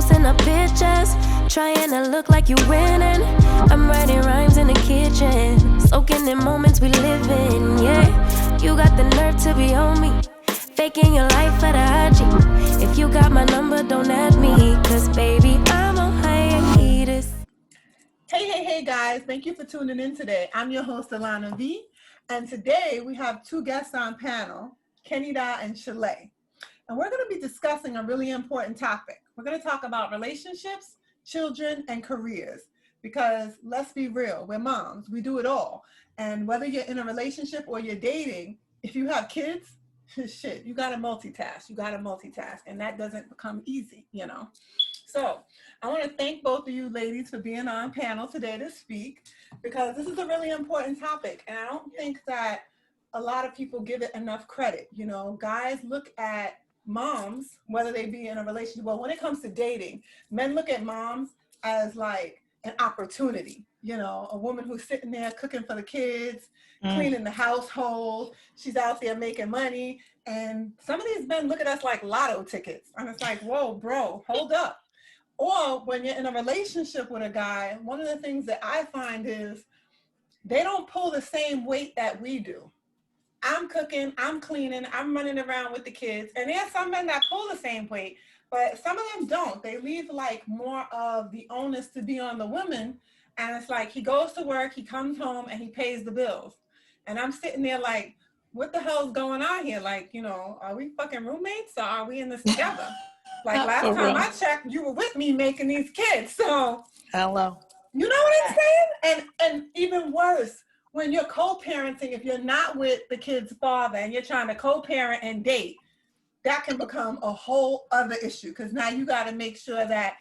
posting up pictures, trying to look like you winning. I'm writing rhymes in the kitchen, soaking in moments we live in, yeah. You got the nerve to be on me, faking your life for the IG. If you got my number, don't add me, cause baby, I'm on hiatus. Hey guys, thank you for tuning in today. I'm your host, Alona V, and today we have two guests on panel, Kenida and Shalay. And we're going to be discussing a really important topic. We're going to talk about relationships, children, and careers. Because let's be real, we're moms, we do it all. And whether you're in a relationship or you're dating, if you have kids, shit, you got to multitask. And that doesn't become easy, you know. So I want to thank both of you ladies for being on panel today to speak, because this is a really important topic. And I don't think that a lot of people give it enough credit. You know, guys look at moms, whether they be in a relationship, well, when it comes to dating, men look at moms as like an opportunity, you know, a woman who's sitting there cooking for the kids, cleaning the household, she's out there making money, and some of these men look at us like lotto tickets, and it's like, whoa, bro, hold up. Or when you're in a relationship with a guy, one of the things that I find is they don't pull the same weight that we do. I'm cooking, I'm cleaning, I'm running around with the kids. And there's some men that pull the same weight, but some of them don't. They leave like more of the onus to be on the women. And it's like, he goes to work, he comes home and he pays the bills. And I'm sitting there like, what the hell's going on here? Like, you know, are we fucking roommates or are we in this together? Like last time I checked, you were with me making these kids. So, hello. You know what I'm saying? And even worse, when you're co-parenting, if you're not with the kid's father and you're trying to co-parent and date, that can become a whole other issue, because now you got to make sure that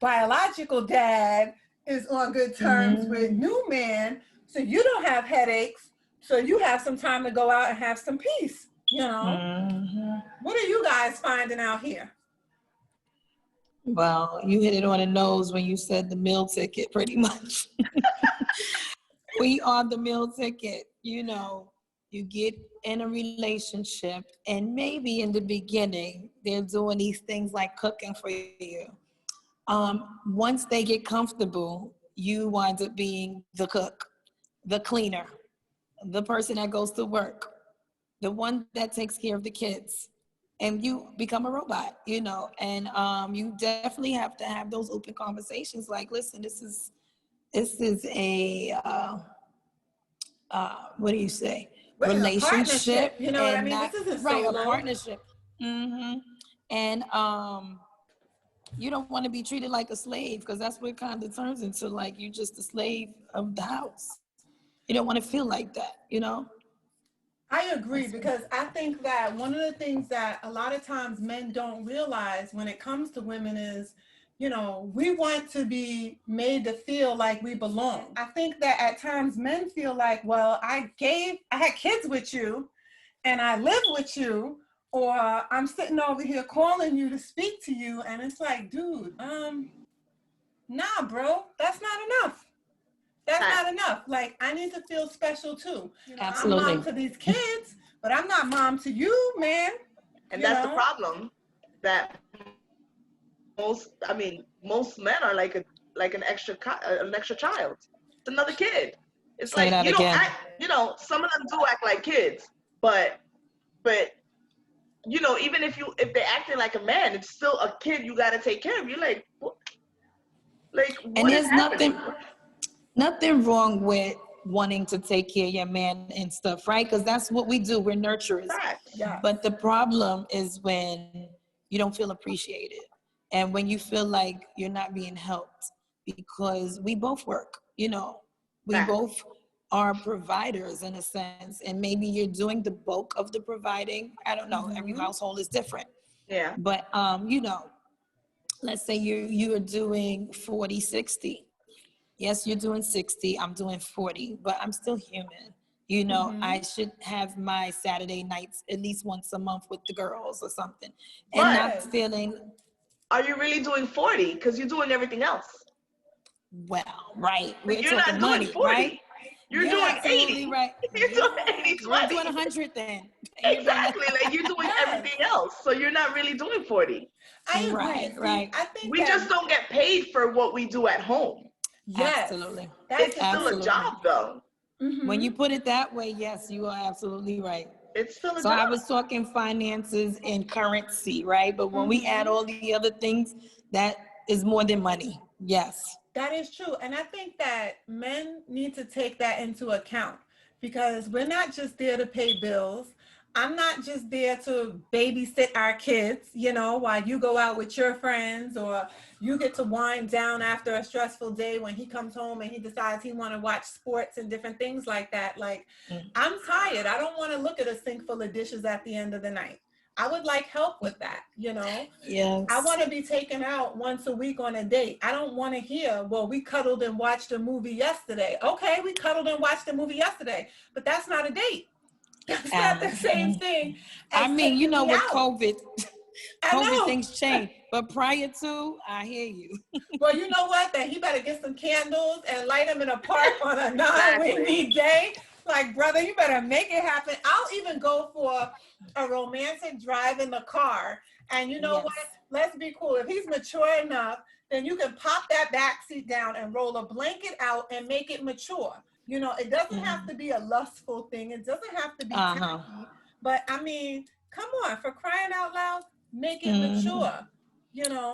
biological dad is on good terms with new man, so you don't have headaches, so you have some time to go out and have some peace, you know? What are you guys finding out here? Well, you hit it on the nose when you said the meal ticket, pretty much. We are the meal ticket. You know, you get in a relationship and maybe in the beginning, they're doing these things like cooking for you. Once they get comfortable, you wind up being the cook, the cleaner, the person that goes to work, the one that takes care of the kids, and you become a robot, you know, and you definitely have to have those open conversations like, listen, this is a, what do you say? Well, relationship. You know what I mean? Not, this isn't right, solo. A partnership. And you don't want to be treated like a slave, because that's what it kind of turns into, like you just a slave of the house. You don't want to feel like that, you know? I agree, because I think that one of the things that a lot of times men don't realize when it comes to women is, you know, we want to be made to feel like we belong. I think that at times men feel like, well, I had kids with you and I live with you, or I'm sitting over here calling you to speak to you. And it's like, dude, nah, bro, that's not enough. That's not enough. Like, I need to feel special too. You know, absolutely. I'm mom to these kids, but I'm not mom to you, man. And that's the problem, that most men are like an extra child. It's another kid. It's say like, you know, some of them do act like kids, but you know, even if they're acting like a man, it's still a kid you got to take care of. You're like, what? Like, what? And there's nothing wrong with wanting to take care of your man and stuff, right? Because that's what we do. We're nurturers. Right. Yeah. But the problem is when you don't feel appreciated, and when you feel like you're not being helped, because we both work, you know, we both are providers in a sense, and maybe you're doing the bulk of the providing. I don't know, every household is different. Yeah. But you know, let's say you're doing 40-60. Yes, you're doing 60, I'm doing 40, but I'm still human. You know, I should have my Saturday nights at least once a month with the girls or something. And not feeling. Are you really doing 40? Because you're doing everything else. Well, right. You're not doing 40. Right? You're You're doing absolutely 80. right. You're doing 80, We're 20. doing 100 then. And you're doing Exactly. Like you're doing Yes. everything else. So you're not really doing 40. I agree. Right, See, right. I think We that, just don't get paid for what we do at home. yes, Absolutely. that's It's the still truth. a job though. When Mhm. you put it that way, yes, you are absolutely right. It's still a So I job. was talking finances and currency, right? But when we add all the other things, that is more than money. Yes. That is true. And I think that men need to take that into account because we're not just there to pay bills. I'm not just there to babysit our kids, while you go out with your friends or you get to wind down after a stressful day when he comes home and he decides he want to watch sports and different things like that. Like, I'm tired. I don't want to look at a sink full of dishes at the end of the night. I would like help with that. Yes. I want to be taken out once a week on a date. I don't want to hear, well, we cuddled and watched a movie yesterday. Okay, we cuddled and watched a movie yesterday, but that's not a date. That's not the same thing as I mean, taking me with out. COVID, I know. things change. But prior to, I hear you. Well, you know what? Then he better get some candles and light them in a park on a Exactly. non-windy day. Like, brother, you better make it happen. I'll even go for a romantic drive in the car. And you know Yes. what? Let's be cool. If he's mature enough, then you can pop that back seat down and roll a blanket out and make it mature. It doesn't have to be a lustful thing. It doesn't have to be tacky. But I mean, come on, for crying out loud, make it mature.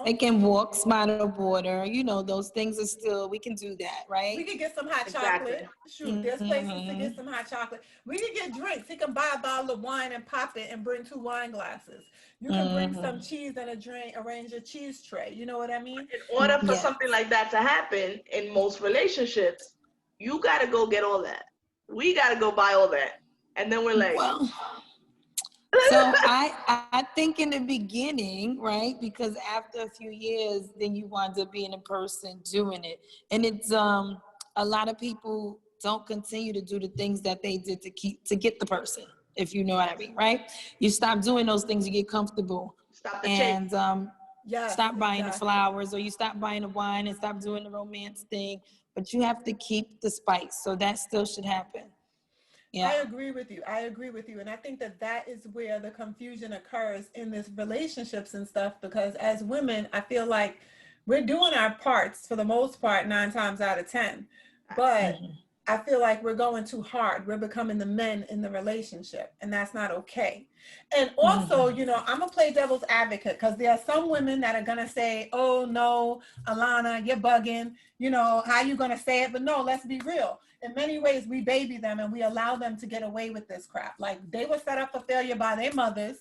They can walk, smile the water. Those things are still, we can do that, right? We could get some hot Exactly. chocolate. Shoot, there's places to get some hot chocolate. We could get drinks. He can buy a bottle of wine and pop it and bring 2 wine glasses. You can bring some cheese and a drink, arrange a cheese tray. You know what I mean? In order for something like that to happen in most relationships, you got to go get all that. We got to go buy all that. And then we're like, Well, so I think in the beginning, right? Because after a few years, then you wind up being a person doing it. And it's a lot of people don't continue to do the things that they did to get the person, if you know what I mean, right? You stop doing those things, you get comfortable. stop the And chase. stop buying the flowers, or you stop buying the wine and stop doing the romance thing. But you have to keep the spice. So that still should happen. Yeah. I agree with you. And I think that is where the confusion occurs in this relationships and stuff, because as women, I feel like we're doing our parts for the most part 9 times out of 10. But I feel like we're going too hard. We're becoming the men in the relationship, and that's not okay. And also, I'm going to play devil's advocate, because there are some women that are going to say, oh, no, Alana, you're bugging. How you going to say it? But no, let's be real. In many ways, we baby them and we allow them to get away with this crap. Like, they were set up for failure by their mothers.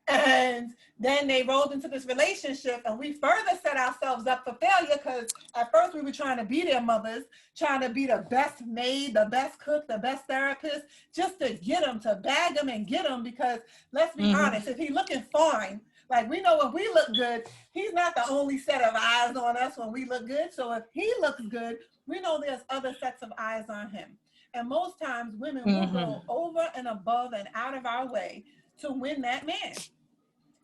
And then they rolled into this relationship, and we further set ourselves up for failure, because at first we were trying to be their mothers, trying to be the best maid, the best cook, the best therapist, just to get them, to bag them and get them. Because let's be honest, if he's looking fine, like, we know when we look good, he's not the only set of eyes on us when we look good. So if he looks good, we know there's other sets of eyes on him. And most times women will go over and above and out of our way to win that man.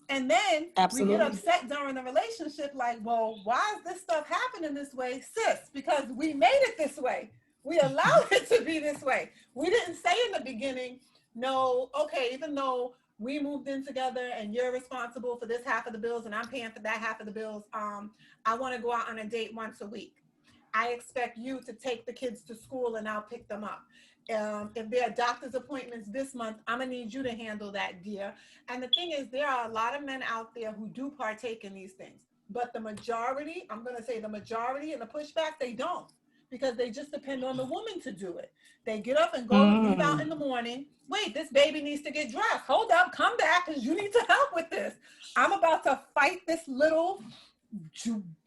And then we get upset during the relationship, like, well, why is this stuff happening this way? Sis, because we made it this way. We allowed it to be this way. We didn't say in the beginning, no, okay, even though we moved in together and you're responsible for this half of the bills and I'm paying for that half of the bills, I want to go out on a date once a week. I expect you to take the kids to school and I'll pick them up. If there are doctor's appointments this month, I'm gonna need you to handle that, dear. And the thing is, there are a lot of men out there who do partake in these things, but the majority, I'm gonna say the majority and the pushback, they don't, because they just depend on the woman to do it. They get up and go leave out in the morning. Wait, this baby needs to get dressed. Hold up, come back, because you need to help with this. I'm about to fight this little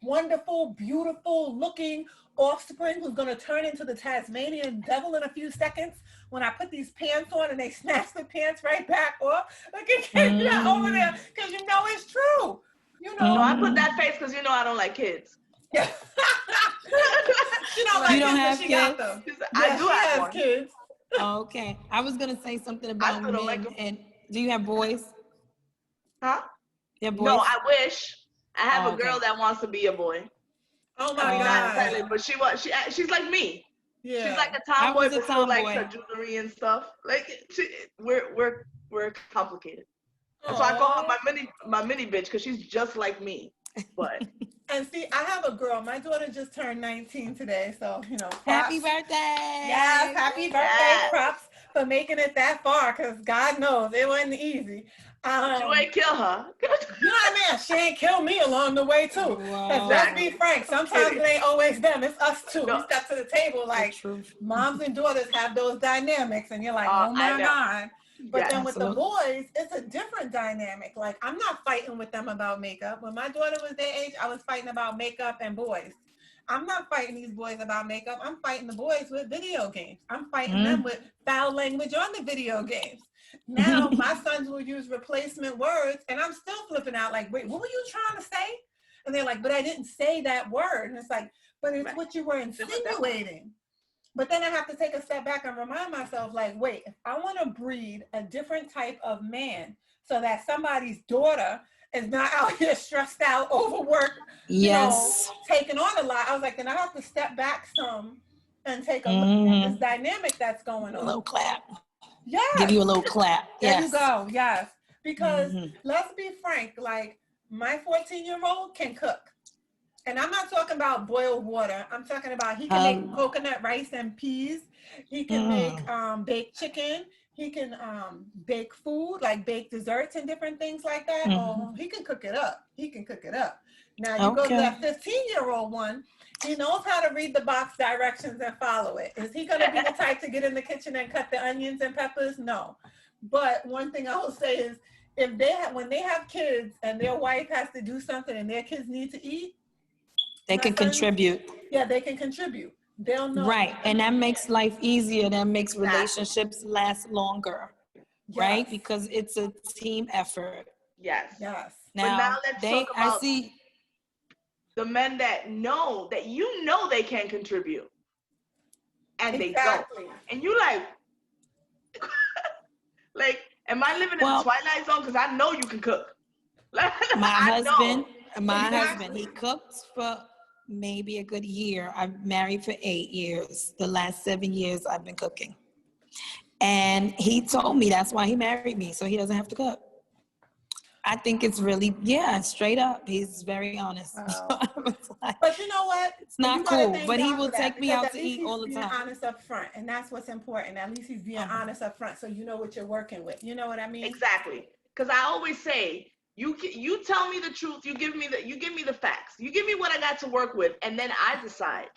wonderful, beautiful looking offspring who's going to turn into the Tasmanian devil in a few seconds when I put these pants on and they snatch the pants right back off. Look at you over there, because it's true. No, I put that face because I don't like kids. Yeah. She don't like You don't kids, have but she kids? got them. I do have one. Kids. Okay. I was going to say something about men. like and do you have boys? Huh? You have boys? No, I wish. I have Oh, a girl that wants to be a boy. Oh my Not God. excited, but she's like me. Yeah. She's like a I tomboy, was a but still likes her tomboy. jewelry and stuff. Like we're complicated. And so I call her Aw. my mini bitch because she's just like me. But And see, I have a girl. My daughter just turned 19 today, so Happy props. birthday! Yes, happy birthday, yeah, props for making it that far, because God knows it wasn't easy. but you ain't kill her. You know what I mean? She ain't killed me along the way too. Because let's be Wow. frank, sometimes it ain't always them, it's us too. No. We step to the table The like truth. moms and daughters have those dynamics, and you're like, oh I my know. God. But Yes. then with the Absolutely. boys, it's a different dynamic. Like, I'm not fighting with them about makeup. When my daughter was their age, I was fighting about makeup and boys. I'm not fighting these boys about makeup. I'm fighting the boys with video games. I'm fighting them with foul language on the video games. Now my sons will use replacement words, and I'm still flipping out like, wait, what were you trying to say? And they're like, but I didn't say that word. And it's like, but it's what you were insinuating. But then I have to take a step back and remind myself, like, wait, if I want to breed a different type of man so that somebody's daughter is not out here stressed out, overworked, Yes. taking on a lot, I was like, then I have to step back some and take a look at this dynamic that's going A on. little clap. Yes. Give you a little clap. There Yes. you go. Yes. Because let's be frank, like my 14-year-old can cook. And I'm not talking about boiled water. I'm talking about he can make coconut rice and peas. He can make baked chicken. He can bake food, like bake desserts and different things like that. Oh, he can cook it up. He can cook it up. Now you go to that 15-year-old one. He knows how to read the box directions and follow it. Is he going to be the type to get in the kitchen and cut the onions and peppers? No. But one thing I will say is, if when they have kids and their wife has to do something and their kids need to eat, they can contribute. Yeah, they can contribute. They'll know. Right. And that makes life easier. That makes relationships last longer. Yes. Right? Because it's a team effort. Yes. Yes. Now, but now let's talk about I see the men that know that they can contribute. And they don't. And you like, am I living in the Twilight Zone? Because I know you can cook. My husband, he cooks for maybe a good year. I'm married for 8 years. The last 7 years I've been cooking. And he told me that's why he married me, so he doesn't have to cook. I think it's really, straight up. He's very honest. Wow. So but you know what? It's not cool, but he will take take me out to eat all the time. He's being honest up front, and that's what's important. At least he's being honest up front, so you know what you're working with. You know what I mean? Exactly. Because I always say, you tell me the truth. You give me the facts. You give me what I got to work with, and then I decide.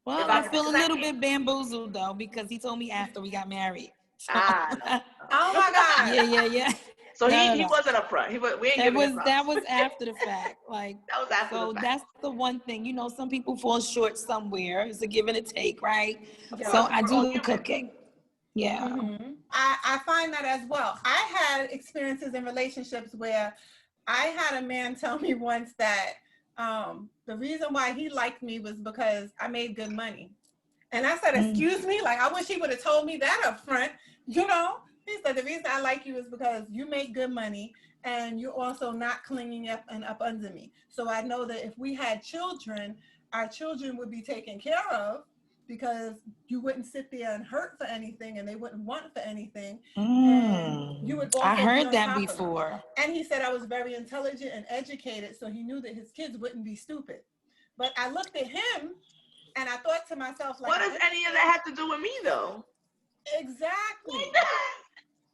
Well, I feel a little bit bamboozled though, because he told me after we got married. So. Oh my God. Yeah. So he wasn't up front. That was after the fact. Like that was after the fact. That's the one thing. You know, some people fall short somewhere. It's a give and a take, right? Yeah. So I do the cooking. Yeah. Mm-hmm. I find that as well. I had experiences in relationships where I had a man tell me once that the reason why he liked me was because I made good money. And I said, excuse me? Like, I wish he would have told me that up front, He said, the reason I like you is because you make good money and you're also not clinging up under me. So I know that if we had children, our children would be taken care of because you wouldn't sit there and hurt for anything and they wouldn't want for anything. And you would also I heard that before. And he said I was very intelligent and educated, so he knew that his kids wouldn't be stupid. But I looked at him and I thought to myself, like, what does any of that have to do with me though? Exactly.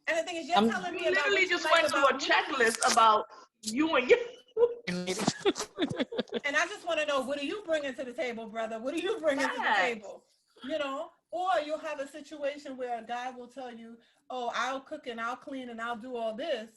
And the thing is, you're telling me you literally just went through a checklist about you and you. And I just want to know, what are you bringing to the table, brother? What are you bringing to the table? Or you'll have a situation where a guy will tell you, oh, I'll cook and I'll clean and I'll do all this.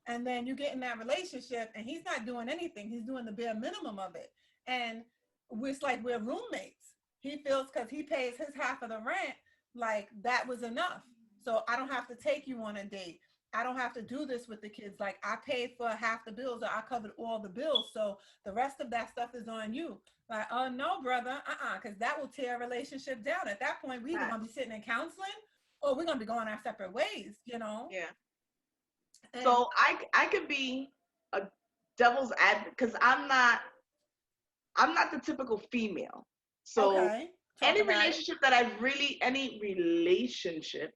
And then you get in that relationship and he's not doing anything. He's doing the bare minimum of it. And it's like we're roommates. He feels because he pays his half of the rent, like that was enough. So I don't have to take you on a date. I don't have to do this with the kids. Like, I paid for half the bills, or I covered all the bills. So the rest of that stuff is on you. Like, oh no, brother, because that will tear a relationship down. At that point, we either gonna be sitting in counseling or we're gonna be going our separate ways, Yeah. And so I could be a devil's advocate because I'm not the typical female. So any about it. relationship that any relationship,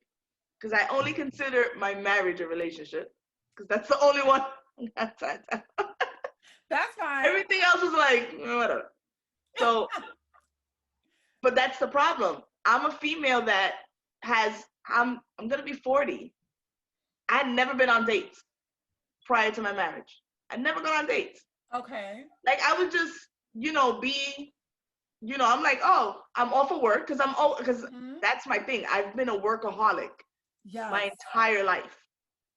because I only consider my marriage a relationship, because that's the only one. That's fine. Everything else is like, whatever. So, but that's the problem. I'm a female that I'm gonna be 40. I had never been on dates prior to my marriage. I'd never gone on dates. Okay. Like I would just, I'm like, oh, I'm off of work because that's my thing. I've been a workaholic my entire life.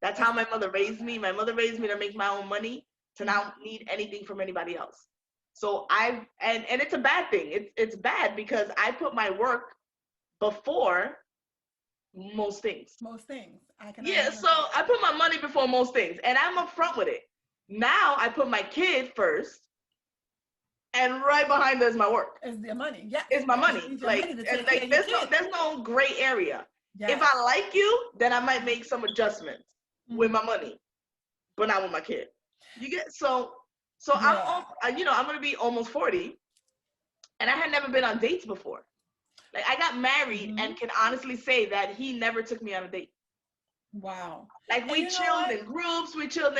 That's how my mother raised me. My mother raised me to make my own money, to not need anything from anybody else. So and it's a bad thing. It's bad because I put my work before most things. Most things. So I put my money before most things, and I'm upfront with it. Now I put my kid first, and right behind is my work. Is the money? Yeah. It's my money. There's no gray area. Yes. If I like you, then I might make some adjustments with my money, but not with my kid. You get so I'm gonna be almost 40, and I had never been on dates before. Like I got married and can honestly say that he never took me on a date. Wow. Like we chilled in groups, we chilled,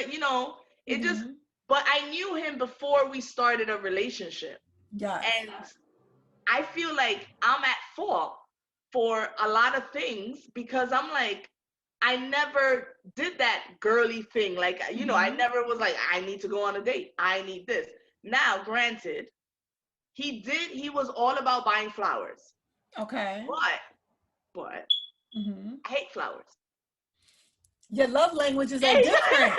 it just, but I knew him before we started a relationship. Yeah. And I feel like I'm at fault for a lot of things because I'm like, I never did that girly thing. Like, I never was like, I need to go on a date. I need this. Now, granted, he was all about buying flowers. Okay. But I hate flowers. Your love languages are different.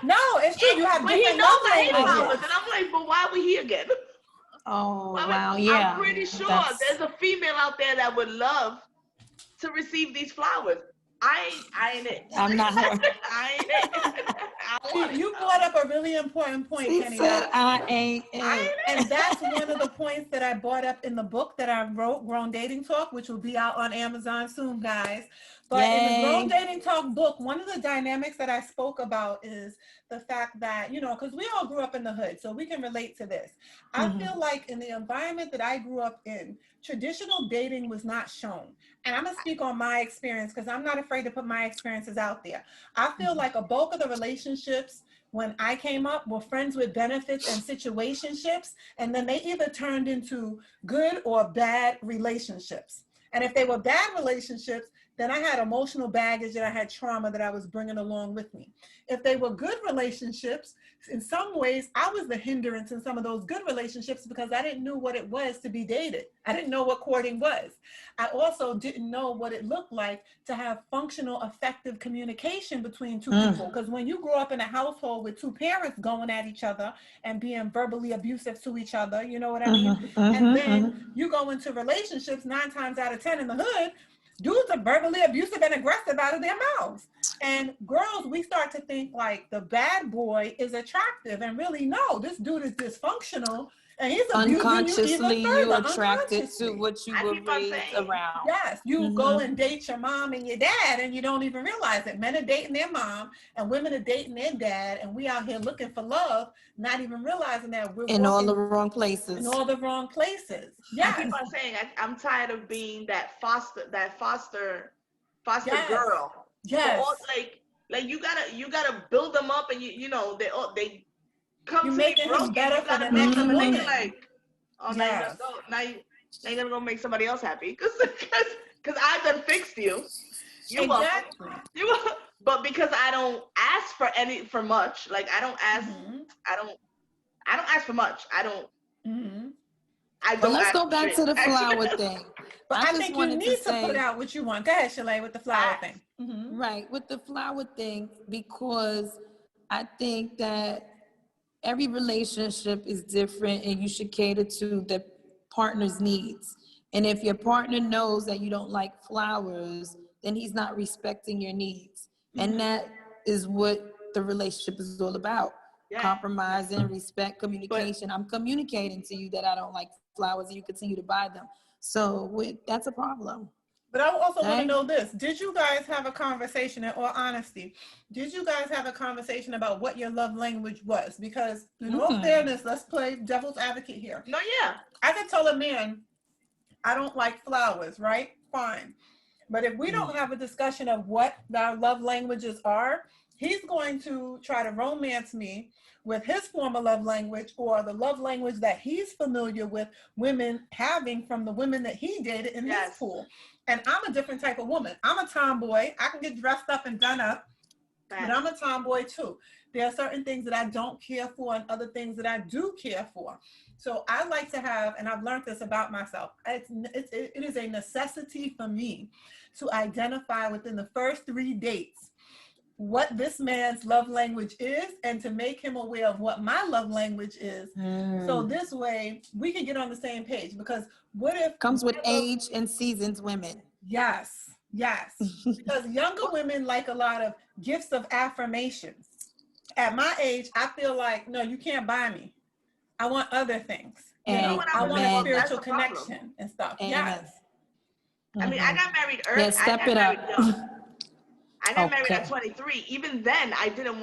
No, it's true. You have different love languages. And I'm like, but why are we here again? Oh, wow, yeah. I'm pretty sure there's a female out there that would love to receive these flowers. I ain't it. I'm not her. I ain't it. You brought up a really important point, Kenny. I ain't it. And that's one of the points that I brought up in the book that I wrote, Grown Dating Talk, which will be out on Amazon soon, guys. But in the Grown Dating Talk book, one of the dynamics that I spoke about is the fact that, because we all grew up in the hood, so we can relate to this. I feel like in the environment that I grew up in, traditional dating was not shown. And I'm going to speak on my experience because I'm not afraid to put my experiences out there. I feel like a bulk of the relationships when I came up were friends with benefits and situationships, and then they either turned into good or bad relationships. And if they were bad relationships, then I had emotional baggage and I had trauma that I was bringing along with me. If they were good relationships, in some ways, I was the hindrance in some of those good relationships because I didn't know what it was to be dated. I didn't know what courting was. I also didn't know what it looked like to have functional, effective communication between two people. Because when you grow up in a household with two parents going at each other and being verbally abusive to each other, you know what I mean? And then you go into relationships 9 times out of 10 in the hood, dudes are verbally abusive and aggressive out of their mouths. And girls, we start to think like the bad boy is attractive, and really no, this dude is dysfunctional and he's unconsciously you attracted to what you were raised around. Yes, you go and date your mom and your dad and you don't even realize it. Men are dating their mom and women are dating their dad, and we out here looking for love, not even realizing that we're in all the wrong places. In all the wrong places. Yeah. I keep on saying I'm tired of being that foster girl. Yes. So like you gotta build them up, and they come you to make me it better for the next next woman. Like, oh, now you're gonna go make somebody else happy because I done fixed you. Exactly. But because I don't ask for much. Like I don't ask. I don't ask for much. I don't. But let's go back to the flower thing. But I think you need to put out what you want. Go ahead, Shalay, with the flower thing. Right, with the flower thing, because I think that every relationship is different and you should cater to the partner's needs. And if your partner knows that you don't like flowers, then he's not respecting your needs. And that is what the relationship is all about. Yeah. Compromising, respect, communication. I'm communicating to you that I don't like flowers and you continue to buy them. So that's a problem. But I also want to know this. Did you guys have a conversation, in all honesty, did you guys have a conversation about what your love language was? Because in all fairness, let's play devil's advocate here. No, yeah. I could tell a man, I don't like flowers, right? Fine. But if we don't have a discussion of what our love languages are, he's going to try to romance me with his form of love language or the love language that he's familiar with women having from the women that he dated in his pool. And I'm a different type of woman. I'm a tomboy. I can get dressed up and done up, but I'm a tomboy too. There are certain things that I don't care for and other things that I do care for. So I like to have, and I've learned this about myself, it is a necessity for me to identify within the first 3 dates what this man's love language is and to make him aware of what my love language is. So this way we can get on the same page, because what if... Comes with age and seasons women. Yes, yes. Because younger women like a lot of gifts of affirmations. At my age, I feel like, no, you can't buy me. I want other things. I want a spiritual connection and stuff. Yes. I mean, I got married early. Yeah, step it up. I got married at 23. Even then, I didn't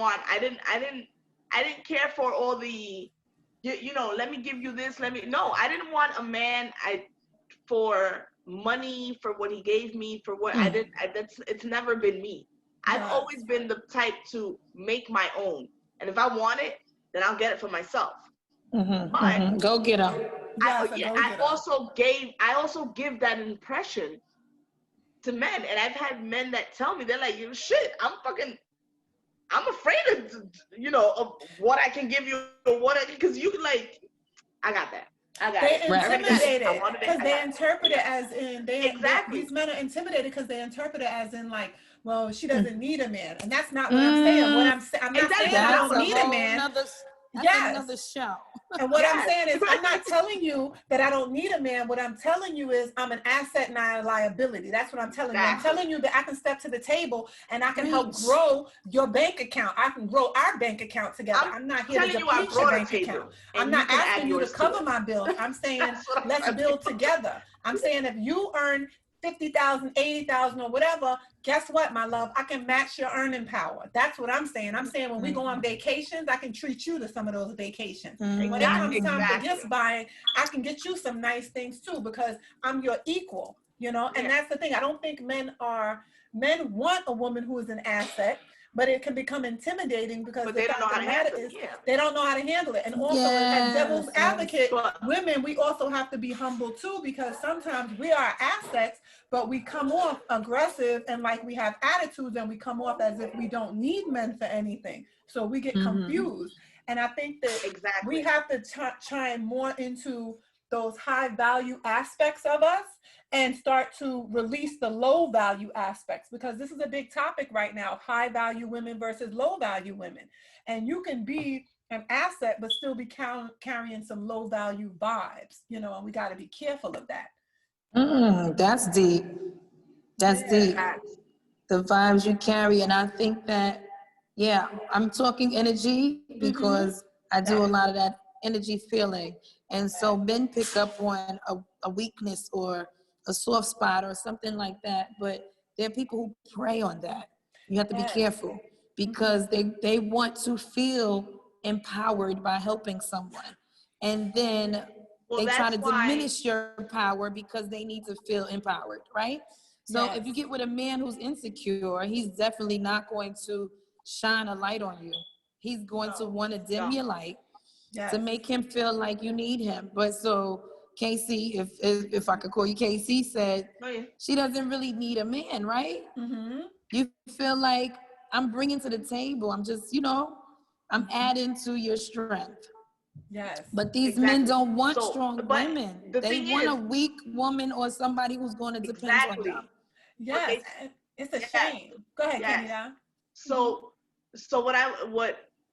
care for all the, let me give you this, no, I didn't want a man for money, for what he gave me, for what it's never been me. I've always been the type to make my own. And if I want it, then I'll get it for myself. But go get them. I also give that impression to men, and I've had men that tell me, they're like, shit, I'm afraid of what I can give you, or because you can, like, I got that. They're intimidated because they interpret it as in these men are intimidated because they interpret it as in, like, well, she doesn't need a man, and that's not what I'm saying. I'm not saying I don't need a man. That's another show. And what I'm saying is, I'm not telling you that I don't need a man. What I'm telling you is I'm an asset, not a liability. That's what I'm telling you. I'm telling you that I can step to the table and I can help grow your bank account. I can grow our bank account together. I'm not here to deplete your bank account. I'm not asking you to cover my bills. I'm saying let's build together. I'm saying if you earn 50,000, 80,000 or whatever, guess what, my love? I can match your earning power. That's what I'm saying. I'm saying when we go on vacations, I can treat you to some of those vacations. When it comes time for gift buying, I can get you some nice things too, because I'm your equal, and that's the thing. I don't think men want a woman who is an asset, but it can become intimidating because they don't know how to handle it. They don't know how to handle it. And also, as devil's advocate, women, we also have to be humble too, because sometimes we are assets, but we come off aggressive and like we have attitudes, and we come off as if we don't need men for anything. So we get confused. And I think that we have to chime more into those high value aspects of us and start to release the low value aspects, because this is a big topic right now, high value women versus low value women. And you can be an asset but still be carrying some low value vibes, and we got to be careful of that. That's deep. That's deep. The vibes you carry. And I think that, I'm talking energy because I do a lot of that energy feeling. And so men pick up on a weakness or a soft spot or something like that. But there are people who prey on that. You have to be careful, because they want to feel empowered by helping someone. And then they try to diminish your power because they need to feel empowered, right? So if you get with a man who's insecure, he's definitely not going to shine a light on you. He's going to want to dim your light to make him feel like you need him. But so Casey, if I could call you Casey, said she doesn't really need a man, right? You feel like I'm bringing to the table. I'm just, I'm adding to your strength. Yes. But these men don't want strong women. They want a weak woman or somebody who's going to depend on them. Yes. It's a shame. Go ahead, Kenita. So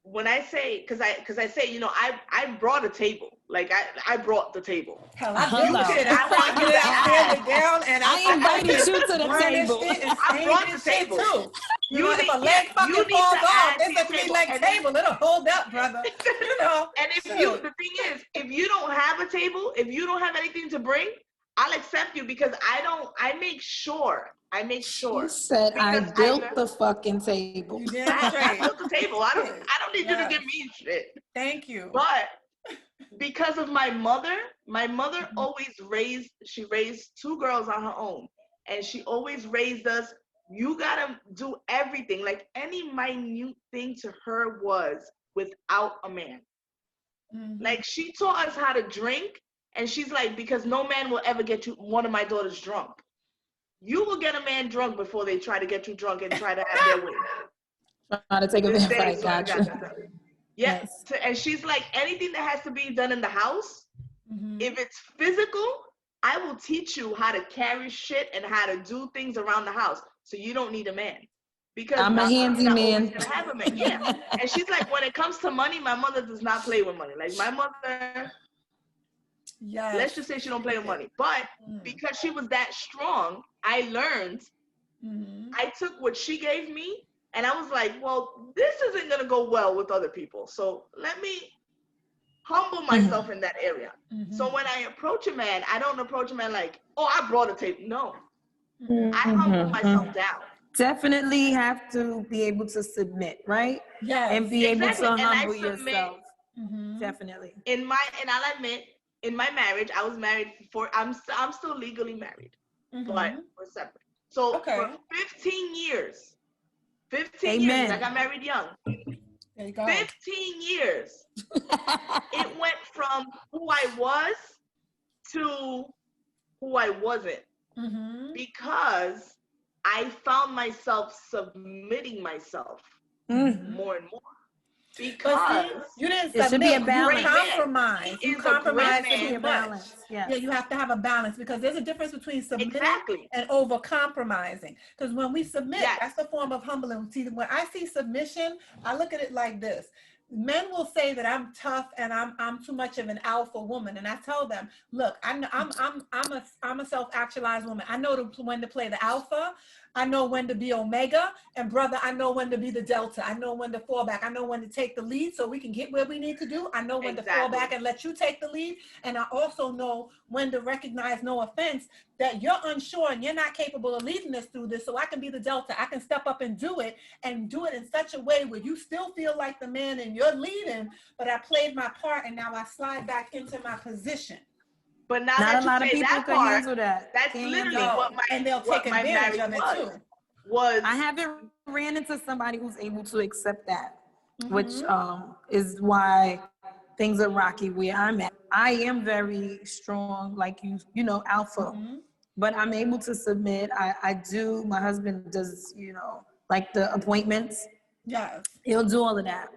when I say, because I say, I brought a table. Like I brought the table. Hell, I built it. I down, and I invited you to the table. I brought the table too. If a leg fucking falls off, it's a 3-leg table. It'll hold up, brother. And the thing is, if you don't have a table, if you don't have anything to bring, I'll accept you, because I make sure. She said I built the fucking table. You did right. I built the table. I don't need you to give me shit. Thank you. But because of my mother My mother always she raised two girls on her own. And she always raised us, you gotta do everything. Like any minute thing to her was without a man. Like she taught us how to drink. And she's like, because no man will ever get you, one of my daughters drunk. You will get a man drunk before they try to get you drunk and try to have their way. Trying to take advantage. Right, gotcha. Yeah. Yes. And she's like, anything that has to be done in the house, if it's physical, I will teach you how to carry shit and how to do things around the house. So you don't need a man. Because I'm a handy man. Gonna have a man. Yeah. And she's like, when it comes to money, my mother does not play with money. Like my mother, let's just say she don't play with money. But because she was that strong, I learned, I took what she gave me and I was like, well, this isn't going to go well with other people. So let me humble myself in that area. So when I approach a man, I don't approach a man like, oh, I brought a tape. No. I humble myself down. Definitely have to be able to submit, right? Yeah. And be able to humble yourself. Definitely. I'll admit, in my marriage, I was married I'm still legally married, but we're separate. So for 15 years, I got married young. There you go. 15 years. It went from who I was to who I wasn't. Because I found myself submitting myself more and more. Because you didn't submit, should be a balance. You compromise. You compromise too much. Yes. Yeah, you have to have a balance because there's a difference between submitting and over compromising. Because when we submit, that's a form of humbling. See, when I see submission, I look at it like this. Men will say that I'm tough and I'm too much of an alpha woman, and I tell them, look, I'm a self-actualized woman. I know when to play the alpha. I know when to be omega, and brother, I know when to be the delta. I know when to fall back. I know when to take the lead so we can get where we need to do. I know when to fall back and let you take the lead. And I also know when to recognize, no offense, that you're unsure and you're not capable of leading us through this. So I can be the delta. I can step up and do it in such a way where you still feel like the man and you're leading, but I played my part and now I slide back into my position. But now not that a lot you of say people that can part, handle that. That's literally what my and they'll take advantage of it too. I haven't ran into somebody who's able to accept that, which is why things are rocky where I'm at. I am very strong, like you know, alpha, but I'm able to submit. I do. My husband does, you know, like the appointments. Yes, he'll do all of that.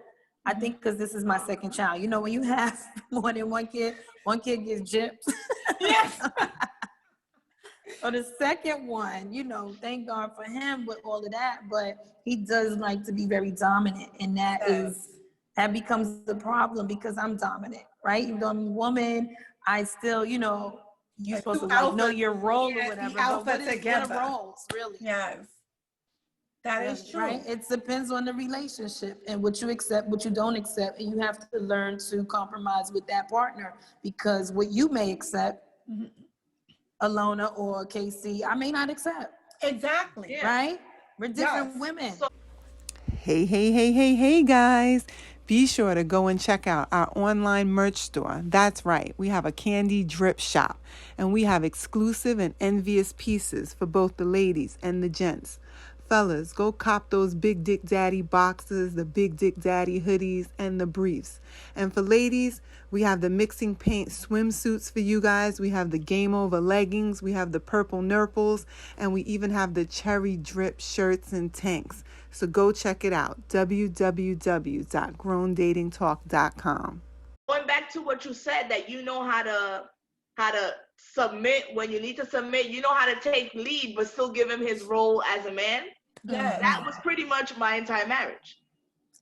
I think because this is my second child. You know, when you have more than one kid gets gypped. Yes. So the second one, you know, thank God for him with all of that, but he does like to be very dominant, and that becomes the problem because I'm dominant, right? Even though I'm a woman, I still, you know, you're supposed to like know your role or whatever. But what are roles, really? Yes. That is true. Right? It depends on the relationship and what you accept, what you don't accept. And you have to learn to compromise with that partner because what you may accept, Alona or Casey, I may not accept. Exactly. Right? We're different women. Hey, guys. Be sure to go and check out our online merch store. That's right. We have a candy drip shop, and we have exclusive and envious pieces for both the ladies and the gents. Fellas, go cop those Big Dick Daddy boxes, the Big Dick Daddy hoodies, and the briefs. And for ladies, we have the mixing paint swimsuits for you guys. We have the game over leggings. We have the purple nurples. And we even have the cherry drip shirts and tanks. So go check it out. www.growndatingtalk.com. Going back to what you said, that you know how to submit when you need to submit. You know how to take lead, but still give him his role as a man. Yes. That was pretty much my entire marriage.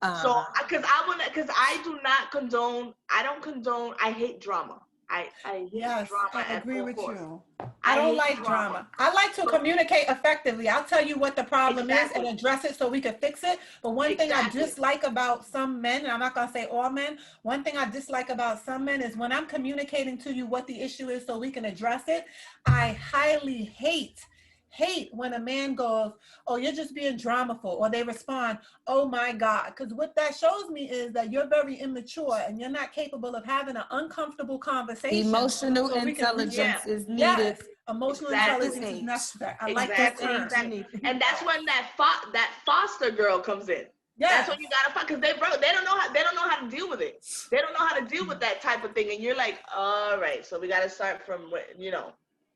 So, because I do not condone. I don't condone. I hate drama. I hate drama. I agree with you. I don't like drama. I like to communicate effectively. I'll tell you what the problem is and address it so we can fix it. But one thing I dislike about some men, and I'm not going to say all men, one thing I dislike about some men is when I'm communicating to you what the issue is so we can address it, I highly hate hate when a man goes, oh, you're just being dramaful, or they respond, oh my God. Because what that shows me is that you're very immature and you're not capable of having an uncomfortable conversation. Emotional so intelligence is needed. Yes, emotional Exactly. intelligence is necessary. I like Exactly. that term. Exactly. And that's when that foster girl comes in. Yes. That's when you gotta find, because they don't know how to deal with it. They don't know how to deal with that type of thing. And you're like, all right, so we gotta start from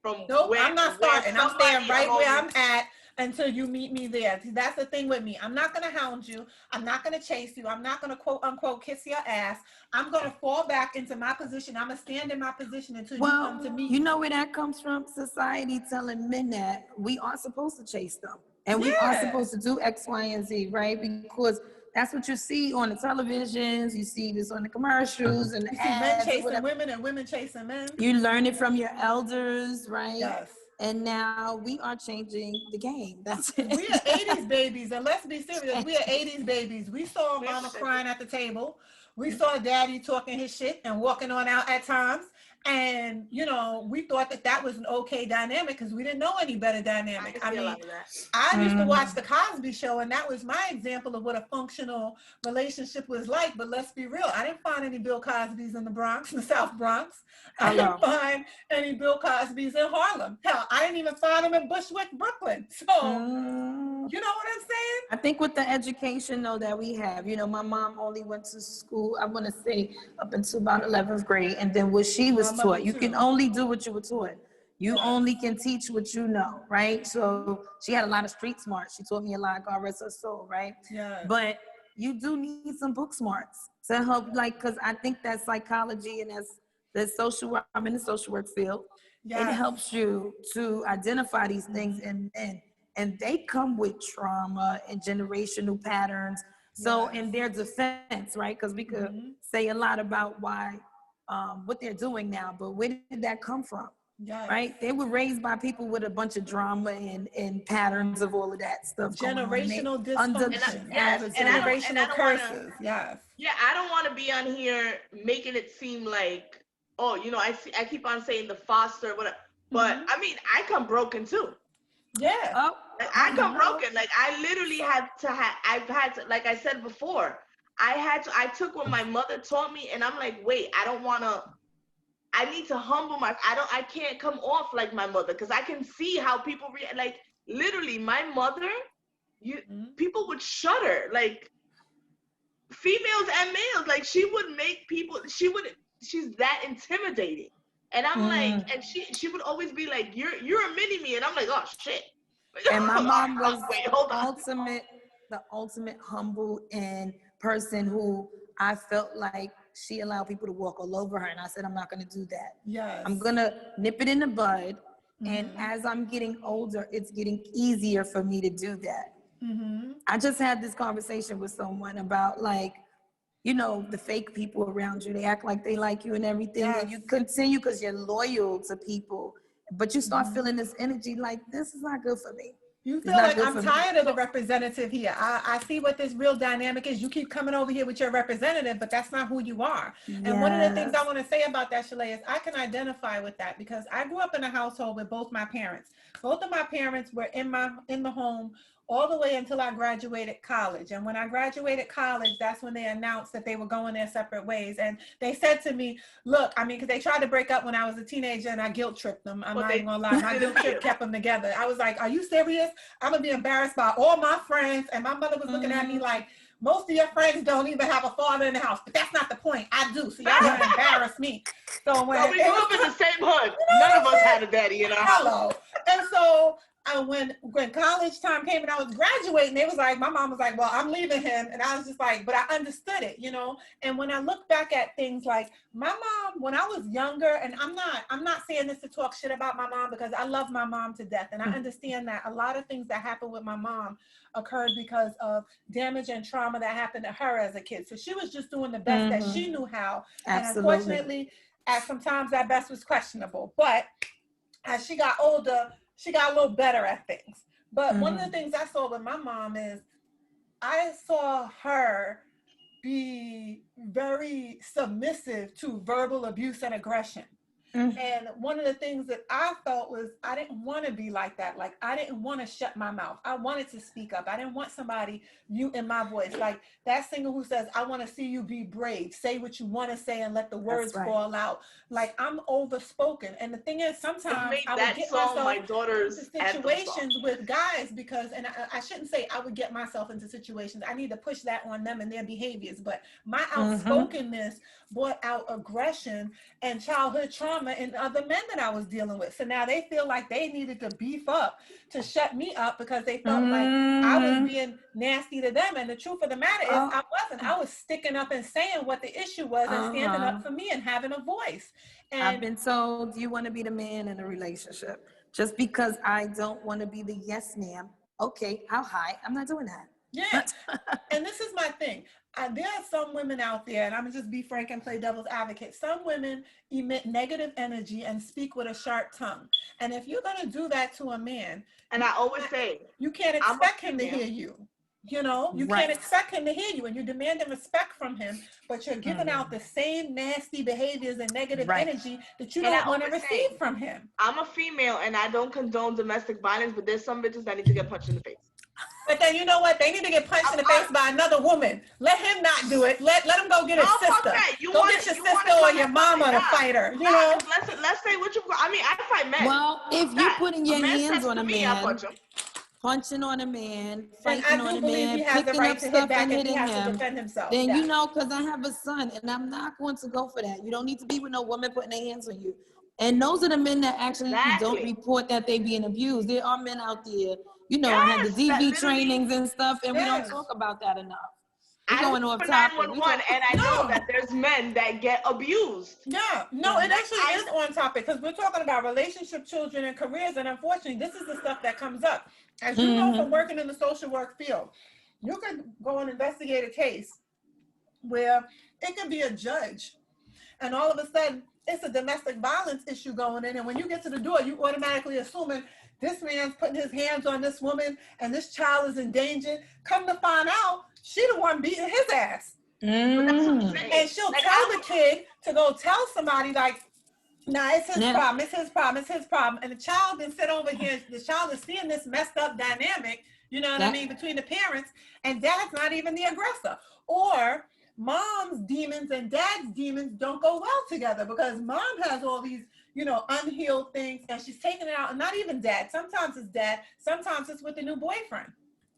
from nope, where I'm not where starting. I'm staying right where I'm you. at until you meet me there. See, that's the thing with me. I'm not going to hound you. I'm not going to chase you. I'm not going to quote unquote kiss your ass. I'm going to fall back into my position. I'm going to stand in my position until you come to me. You know where that comes from? Society telling men that we are supposed to chase them. And we are supposed to do X, Y, and Z, right? Because that's what you see on the televisions. You see this on the commercials and the you see men chasing women and women chasing men. You learn it from your elders, right? Yes. And now we are changing the game. That's it. We are 80s babies, and let's be serious. We are 80s babies. We saw mama crying at the table. We saw daddy talking his shit and walking on out at times. And, we thought that was an okay dynamic because we didn't know any better dynamic. I used to watch The Cosby Show, and that was my example of what a functional relationship was like. But let's be real. I didn't find any Bill Cosbys in the Bronx, the South Bronx. I didn't find any Bill Cosbys in Harlem. Hell, I didn't even find them in Bushwick, Brooklyn. So, you know what I'm saying? I think with the education, though, that we have, my mom only went to school, I want to say, up until about 11th grade. And then what she was taught, you can only do what you were taught. You only can teach what you know, right? So she had a lot of street smarts. She taught me a lot, God rest her soul, right? Yeah. But you do need some book smarts to help, because I think that psychology and that's social work, I'm in the social work field. It helps you to identify these things and they come with trauma and generational patterns. So in their defense, right? Because we could say a lot about why, what they're doing now, but where did that come from? Right? They were raised by people with a bunch of drama and patterns of all of that stuff. Generational dysfunction. Generational curses. Yeah, I don't want to be on here making it seem like, I keep on saying the foster, whatever. But I mean, I come broken too. Yeah. I come broken. Like I literally I've had to, like I said before, I took what my mother taught me, and I'm like, wait, I need to humble I can't come off like my mother, because I can see how people react. Like literally, my mother, people would shudder, like females and males. Like she would make people. She's that intimidating. And I'm like, and she would always be like, you're a mini me, and I'm like, oh shit. And my mom was the ultimate humble and person who I felt like she allowed people to walk all over her, and I said, I'm not going to do that. Yes. I'm going to nip it in the bud, and as I'm getting older, it's getting easier for me to do that. I just had this conversation with someone about the fake people around you. They act like they like you and everything, and you continue because you're loyal to people, but you start feeling this energy like, this is not good for me. You feel like I'm tired of the representative here. I see what this real dynamic is. You keep coming over here with your representative, but that's not who you are. And one of the things I want to say about that, Shalay, is I can identify with that because I grew up in a household with both my parents. Both of my parents were in the home all the way until I graduated college. And when I graduated college, that's when they announced that they were going their separate ways. And they said to me, look, because they tried to break up when I was a teenager and I guilt tripped them. I'm not even gonna lie. My guilt trip kept them together. I was like, are you serious? I'm gonna be embarrassed by all my friends. And my mother was looking at me like, most of your friends don't even have a father in the house. But that's not the point. I do. So y'all gonna embarrass me. So when we grew up in the same hood. None of us had a daddy in our house. Hello. And so when college time came and I was graduating, they was like, my mom was like, well, I'm leaving him. And I was just like, but I understood it, And when I look back at things like my mom, when I was younger, and I'm not saying this to talk shit about my mom because I love my mom to death. And I understand that a lot of things that happened with my mom occurred because of damage and trauma that happened to her as a kid. So she was just doing the best that she knew how. Absolutely. And unfortunately, at sometimes that best was questionable. But as she got older, she got a little better at things. But one of the things I saw with my mom is I saw her be very submissive to verbal abuse and aggression. And one of the things that I felt was I didn't want to be like that. Like, I didn't want to shut my mouth. I wanted to speak up. I didn't want somebody in my voice. Like that singer who says, I want to see you be brave. Say what you want to say and let the words fall out. Like, I'm overspoken. And the thing is, sometimes I would get myself into situations with guys because, and I shouldn't say I would get myself into situations. I need to push that on them and their behaviors. But my outspokenness brought out aggression and childhood trauma in other men that I was dealing with. So now they feel like they needed to beef up to shut me up because they felt like I was being nasty to them. And the truth of the matter is I wasn't. I was sticking up and saying what the issue was and standing up for me and having a voice. And I've been told you want to be the man in a relationship. Just because I don't want to be the yes ma'am. Okay, how high? I'm not doing that. Yeah. And this is my thing. There are some women out there, and I'm going to just be frank and play devil's advocate. Some women emit negative energy and speak with a sharp tongue. And if you're going to do that to a man, and I always say, you can't expect him to hear you. You know, you can't expect him to hear you, and you're demanding respect from him, but you're giving out the same nasty behaviors and negative energy that you don't want to receive from him. I'm a female, and I don't condone domestic violence, but there's some bitches that need to get punched in the face. But then you know what? They need to get punched in the face by another woman. Let him not do it. Let him go get his sister. Go get your sister or your mama to fight her. You know? Let's say what you. I mean, I fight men. Well, if you're putting your hands on a man, punching on a man, fighting on a man, picking up stuff and hitting him, then you know, because I have a son, and I'm not going to go for that. You don't need to be with no woman putting their hands on you. And those are the men that actually don't report that they being abused. There are men out there. You know, I had the DV trainings and stuff, and we don't talk about that enough. We're going off topic. And I know that there's men that get abused. Yeah, no, it actually is on topic because we're talking about relationship, children, and careers. And unfortunately, this is the stuff that comes up. As you know from working in the social work field, you could go and investigate a case where it could be a judge, and all of a sudden, it's a domestic violence issue going in. And when you get to the door, you automatically assuming this man's putting his hands on this woman and this child is in danger. Come to find out, she the one beating his ass. And she'll tell the kid to go tell somebody like, nah, it's his problem, it's his problem, it's his problem. And the child then sit over here, the child is seeing this messed up dynamic, you know what I mean, between the parents, and dad's not even the aggressor. Or mom's demons and dad's demons don't go well together because mom has all these, you know, unhealed things, and she's taking it out. And not even dad. Sometimes it's dad. Sometimes it's with the new boyfriend.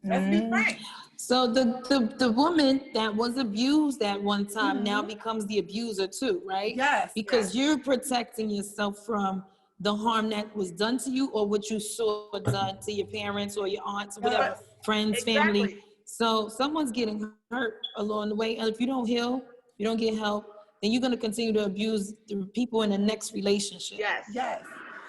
Let's be frank. So the woman that was abused at one time now becomes the abuser too, right? Yes. Because you're protecting yourself from the harm that was done to you or what you saw done to your parents or your aunts or whatever, friends, family. So someone's getting hurt along the way. And if you don't heal, you don't get help, then you're going to continue to abuse the people in the next relationship. Yes.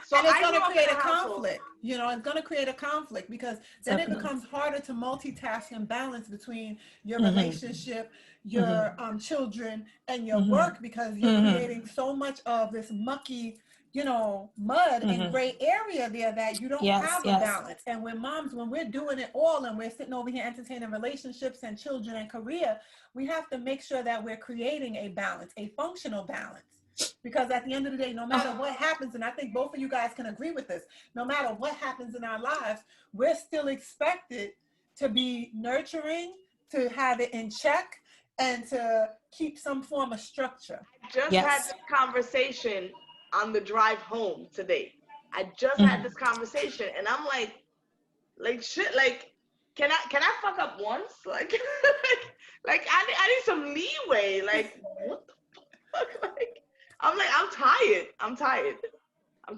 So and it's going to create a conflict. You know, it's going to create a conflict because then it becomes harder to multitask and balance between your relationship, your children, and your work because you're creating so much of this mucky, you know, mud and gray area there that you don't have a balance. And when we're doing it all and we're sitting over here entertaining relationships and children and career, we have to make sure that we're creating a balance, a functional balance. Because at the end of the day, no matter what happens, and I think both of you guys can agree with this, no matter what happens in our lives, we're still expected to be nurturing, to have it in check, and to keep some form of structure. I just had this conversation on the drive home today. I just had this conversation, and I'm like shit, like, can I fuck up once? Like, like I need some leeway. Like, what the fuck? Like, I'm tired.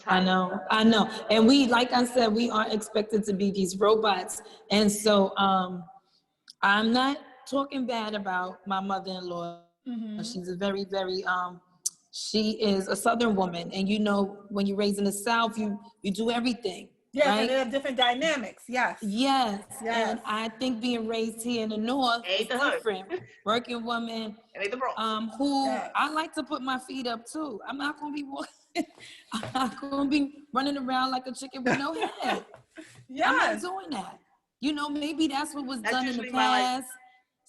I know. And we, like I said, we are expected to be these robots. And so I'm not talking bad about my mother-in-law. She's a very, very, she is a Southern woman. And you know, when you're raised in the South, you do everything. Yeah, right? And they have different dynamics. Yes. And I think being raised here in the North is different. Working woman, who I like to put my feet up too. I'm not gonna be walking. I'm not gonna be running around like a chicken with no head. I'm not doing that. You know, maybe that's what was done in the past.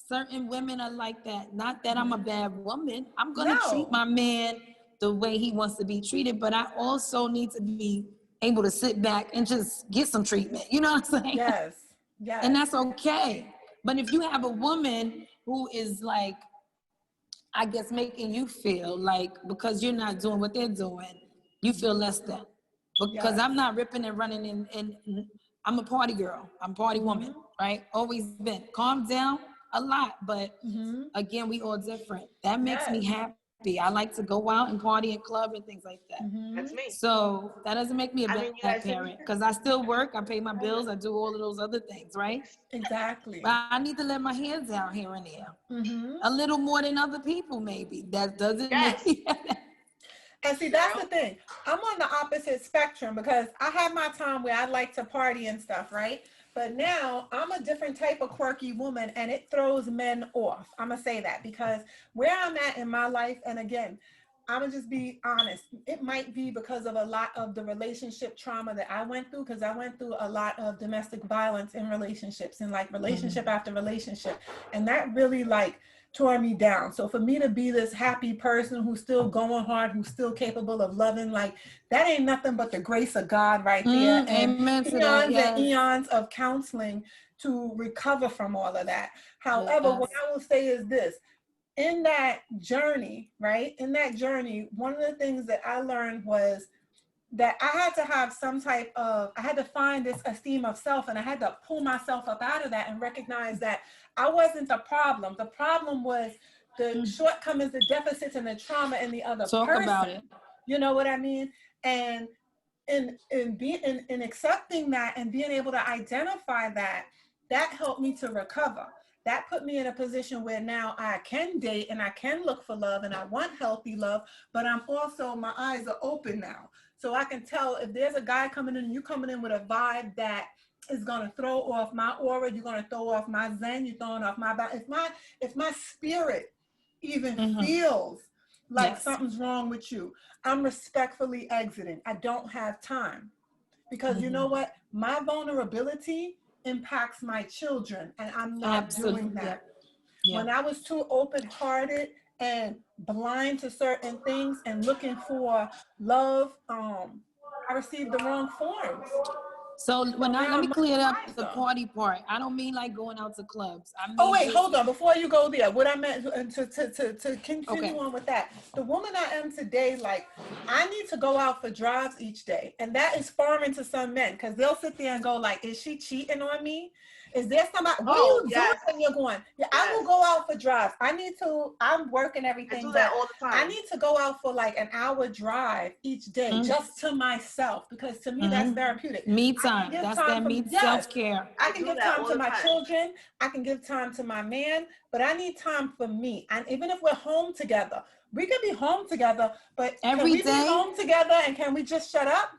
Certain women are like that. Not that I'm a bad woman. I'm gonna treat my man the way he wants to be treated, but I also need to be able to sit back and just get some treatment. You know what I'm saying? Yes. Yes. And that's okay. But if you have a woman who is like, I guess, making you feel like because you're not doing what they're doing, you feel less than. Because Yes. I'm not ripping and running and I'm a party girl. I'm a party woman, right? Always been. Calm down a lot, but again, we all different. That makes me happy. I like to go out and party and club and things like that. That's me. So that doesn't make me a you bad guys parent because I still work, I pay my bills, I do all of those other things, right? Exactly. But I need to let my hands down here and there. A little more than other people, maybe. That doesn't make me. And see, that's the thing. I'm on the opposite spectrum because I have my time where I like to party and stuff, right? But now I'm a different type of quirky woman and it throws men off. I'm going to say that because where I'm at in my life, and again, I'm going to just be honest, it might be because of a lot of the relationship trauma that I went through, because I went through a lot of domestic violence in relationships and like relationship after relationship. And that really like tore me down. So for me to be this happy person who's still going hard, who's still capable of loving, like that ain't nothing but the grace of God right there. And eons and eons of counseling to recover from all of that. However, what I will say is this, in that journey, right? In that journey, one of the things that I learned was that I had to have some type of, I had to find this esteem of self, and I had to pull myself up out of that and recognize that I wasn't the problem. The problem was the shortcomings, the deficits, and the trauma in the other person. Talk about it. You know what I mean? And in accepting that and being able to identify that, that helped me to recover. That put me in a position where now I can date and I can look for love and I want healthy love, but I'm also, my eyes are open now. So I can tell if there's a guy coming in and you coming in with a vibe that is going to throw off my aura, you're going to throw off my zen, you're throwing off my body. If my spirit even feels like something's wrong with you, I'm respectfully exiting. I don't have time because you know what? My vulnerability impacts my children and I'm not doing that. When I was too open-hearted and blind to certain things and looking for love, I received the wrong forms. So let me clear up the party part. I don't mean like going out to clubs. I mean, hold on. Before you go there, what I meant to continue on with that, the woman I am today, like I need to go out for drives each day. And that is foreign to some men because they'll sit there and go like, is she cheating on me? Is there somebody, what are you doing when you're going? I will go out for drives. I'm working everything. I do that all the time. I need to go out for like an hour drive each day just to myself because to me that's therapeutic. Me time. That's that me self-care. I can give time to my children. I can give time to my man, but I need time for me. And even if we're home together, we can be home together, but can we be home together and can we just shut up?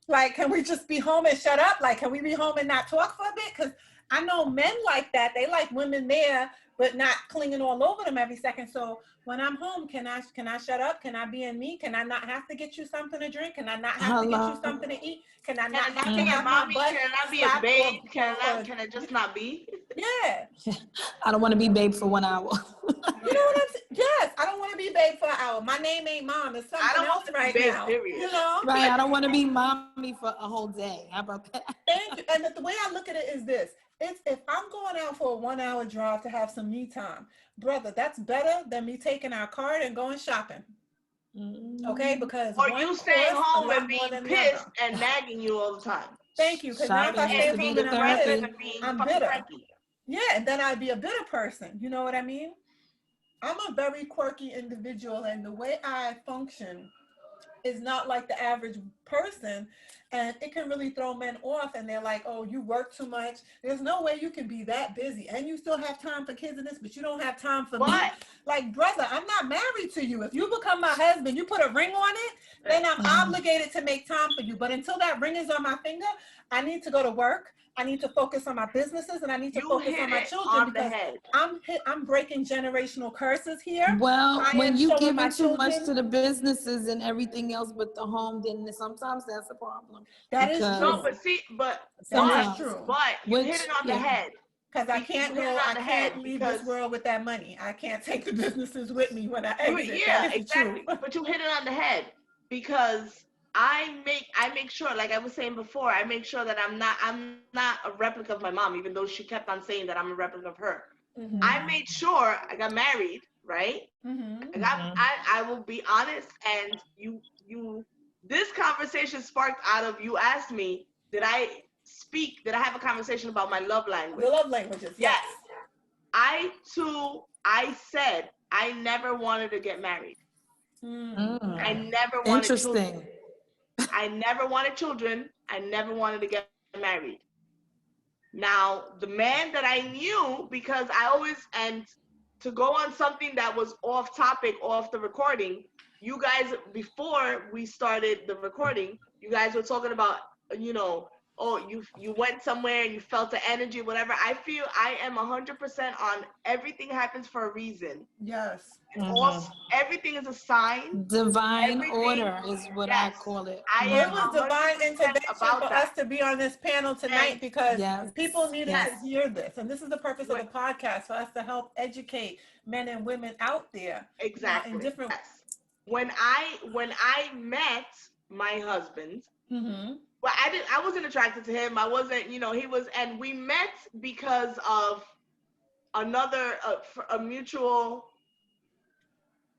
Like, can we just be home and shut up? Like, can we be home and not talk for a bit? Because I know men like that. They like women there, but not clinging all over them every second. So when I'm home, can I shut up? Can I be in me? Can I not have to get you something to drink? Can I not have to get you something to eat? Can I not have to have my butt? Can I be a babe? Can I just not be? Yeah. I don't want to be babe for 1 hour. You know what I'm saying? Yes, I don't want to be babe for an hour. My name ain't mom. It's something else right now. Period. You know? Right. I don't want to be mommy for a whole day. How about that? Thank you. And the way I look at it is this. It's if I'm going out for a 1 hour drive to have some me time, brother, that's better than me taking our card and going shopping. Okay, because or you staying home and being pissed and nagging you all the time. Thank you, because now if I stay home and I'm bitter. Cranky. Yeah, and then I'd be a bitter person. You know what I mean? I'm a very quirky individual, and the way I function is not like the average person, and it can really throw men off, and they're like, oh, you work too much. There's no way you can be that busy and you still have time for kids and this, but you don't have time for me. Like, brother, I'm not married to you. If you become my husband, you put a ring on it, then I'm obligated to make time for you. But until that ring is on my finger, I need to go to work. I need to focus on my businesses, and I need to focus on my children because I'm breaking generational curses here. Well, when you give too much to the businesses and everything else but the home, then sometimes that's a problem. That is true. No, but see, but that's true. But you hit it on the head. Because I can't leave this world with that money. I can't take the businesses with me when I exit. Yeah, exactly. But you hit it on the head, because I make sure, like I was saying before, I make sure that I'm not a replica of my mom, even though she kept on saying that I'm a replica of her. Mm-hmm. I made sure I got married, right? Mm-hmm. I will be honest, and you this conversation sparked out of you asked me, did I have a conversation about my love language? The love languages, yes. I said I never wanted to get married. I never wanted children. I never wanted children. I never wanted to get married. Now, the man that I knew, because I always, and to go on something that was off topic, off the recording, you guys, before we started the recording, you guys were talking about, you know, oh, you went somewhere and you felt the energy, whatever. I feel I am 100% on everything happens for a reason. Yes. Also, everything is a sign. Divine order is what I call it. It was divine intervention for us to be on this panel tonight, because people needed to hear this. And this is the purpose of the podcast, for us to help educate men and women out there. Exactly. In different When I met my husband, well, I wasn't attracted to him. I wasn't, you know, he was, and we met because of another a mutual.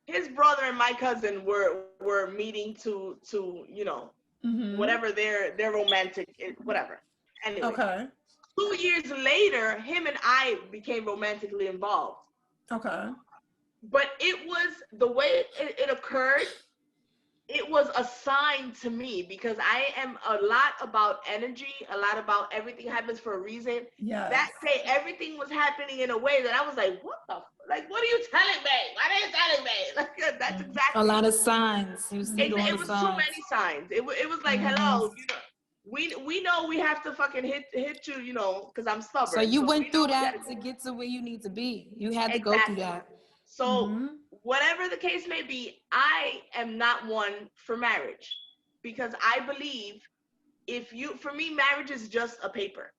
His brother and my cousin were meeting to you know, whatever their romantic, whatever. Anyway, 2 years later, him and I became romantically involved. Okay. But it was the way it occurred. It was a sign to me, because I am a lot about energy, a lot about everything happens for a reason. Yeah. That day, everything was happening in a way that I was like, what the, like, what are you telling me? What are you telling me? Like, that's exactly. A lot of signs. It was too many signs. It was like, hello, you know, we know we have to fucking hit you, you know, because I'm stubborn. So you went through that to get to where you need to be. You had to go through that. So whatever the case may be, I am not one for marriage, because I believe for me, marriage is just a paper.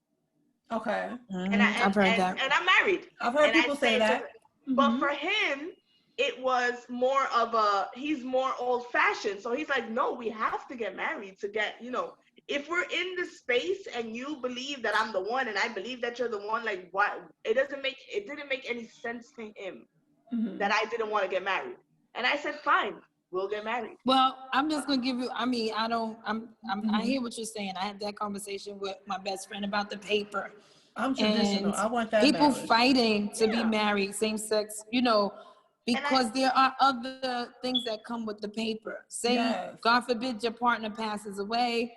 Okay. And I've heard that. And I'm married. I've heard people say that. But for him, it was more of he's more old fashioned. So he's like, no, we have to get married to get, you know, if we're in this space and you believe that I'm the one and I believe that you're the one, like, what? It didn't make any sense to him. That I didn't want to get married. And I said, fine, we'll get married. Well, I'm just going to give you, I mean, I hear what you're saying. I had that conversation with my best friend about the paper. I'm traditional. I want that people marriage. Fighting to be married, same sex, you know, because there are other things that come with the paper. Say, God forbid your partner passes away.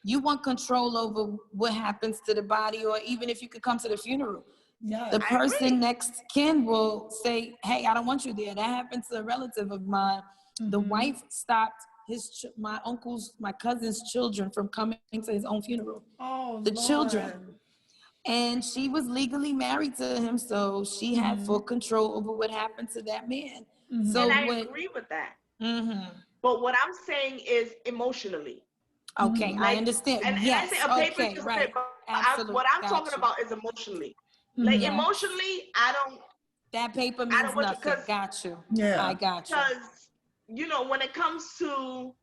You want control over what happens to the body, or even if you could come to the funeral. Yes, the person next kin will say, hey, I don't want you there. That happened to a relative of mine. The wife stopped my cousin's children from coming to his own funeral. Oh, the Lord. Children. And she was legally married to him, so she had full control over what happened to that man. So and I agree with that. But what I'm saying is emotionally. Okay, like, I understand. And I say a paper just right. What I'm talking about is emotionally. Like emotionally, I don't. That paper means nothing. Got you. Yeah, I got you. Because you know, when it comes to,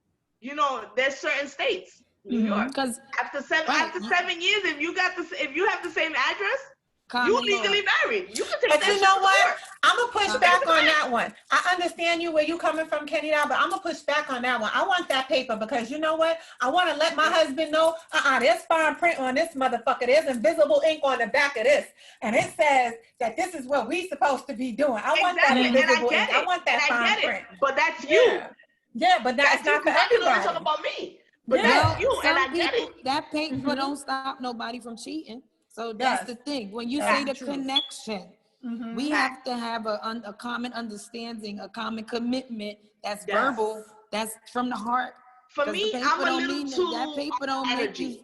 you know, there's certain states, New York. Because after 7 years, if you have the same address, you legally married. You can take but that. You know what? I'm gonna push back on that one. I understand you where you coming from, Kenny, but I'm gonna push back on that one. I want that paper, because you know what? I want to let my husband know. There's fine print on this motherfucker. There's invisible ink on the back of this, and it says that this is what we supposed to be doing. I want that invisible ink. I want that fine print. But that's you. Yeah, but that's not for everybody. Talk about me. But that's you, and I get it. That paper don't stop nobody from cheating. So that's the thing. When you say the connection, we have to have a common understanding, a common commitment that's verbal, that's from the heart. For me, I'm a little too that paper don't energy.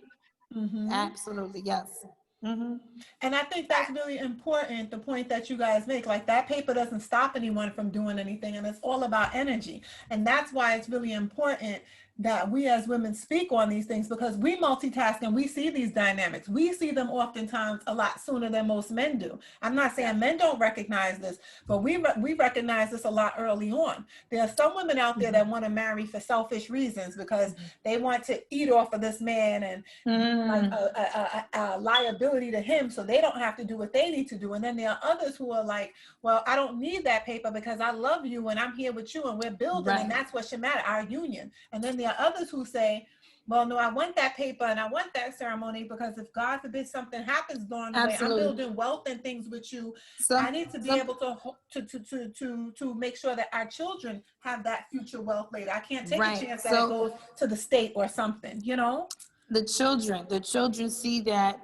Make you. Absolutely, yes. And I think that's really important, the point that you guys make. Like, that paper doesn't stop anyone from doing anything, and it's all about energy. And that's why it's really important that we as women speak on these things, because we multitask and we see these dynamics. We see them oftentimes a lot sooner than most men do. I'm not saying men don't recognize this, but we recognize this a lot early on. There are some women out there that want to marry for selfish reasons because they want to eat off of this man and like a liability to him, so they don't have to do what they need to do. And then there are others who are like, well, I don't need that paper because I love you and I'm here with you and we're building, and that's what should matter, our union. And then there are others who say, well, no, I want that paper and I want that ceremony because if God forbid something happens during the way, I'm building wealth and things with you. I need to be able to make sure that our children have that future wealth later. I can't take a chance that it goes to the state or something, you know? The children see that.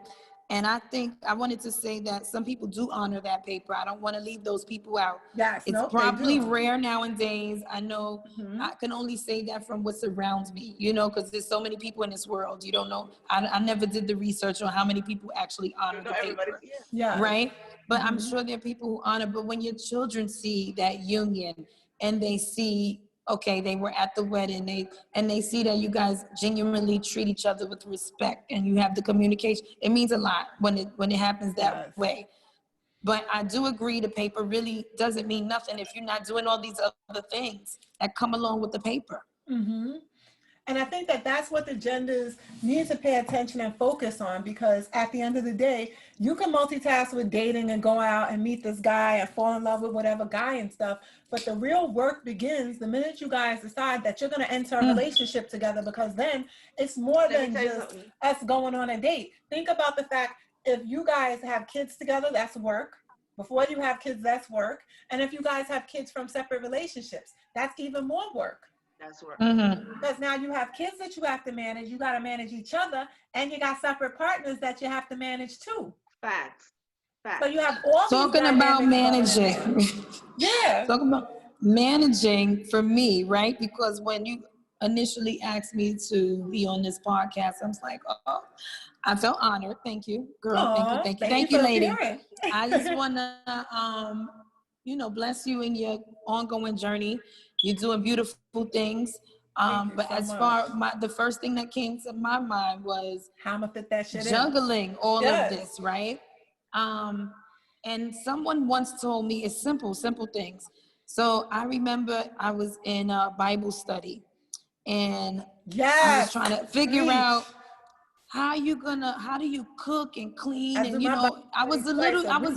And I think I wanted to say that some people do honor that paper. I don't want to leave those people out. Yes, it's probably rare nowadays. I know I can only say that from what surrounds me, you know, because there's so many people in this world. You don't know. I never did the research on how many people actually honor the paper. Yeah. Right. But I'm sure there are people who honor. But when your children see that union and they see, okay, they were at the wedding, they see that you guys genuinely treat each other with respect and you have the communication. It means a lot when it happens that way. But I do agree the paper really doesn't mean nothing if you're not doing all these other things that come along with the paper. And I think that that's what the genders need to pay attention and focus on, because at the end of the day, you can multitask with dating and go out and meet this guy and fall in love with whatever guy and stuff. But the real work begins the minute you guys decide that you're going to enter a relationship together, because then it's more than just us going on a date. Think about the fact, if you guys have kids together, that's work. Before you have kids, that's work. And if you guys have kids from separate relationships, that's even more work. That's work. Because now you have kids that you have to manage, you got to manage each other, and you got separate partners that you have to manage too. Facts. So you have all talking about managing. Talking about managing for me, right? Because when you initially asked me to be on this podcast, I was like, oh, I felt honored. Thank you, girl. Aww, thank you, lady. I just want to, bless you in your ongoing journey. You're doing beautiful things. But as far the first thing that came to my mind was how I'm gonna fit that shit juggling in. All of this, right? And someone once told me it's simple things. So I remember I was in a Bible study and I was trying to figure out how do you cook and clean? And I was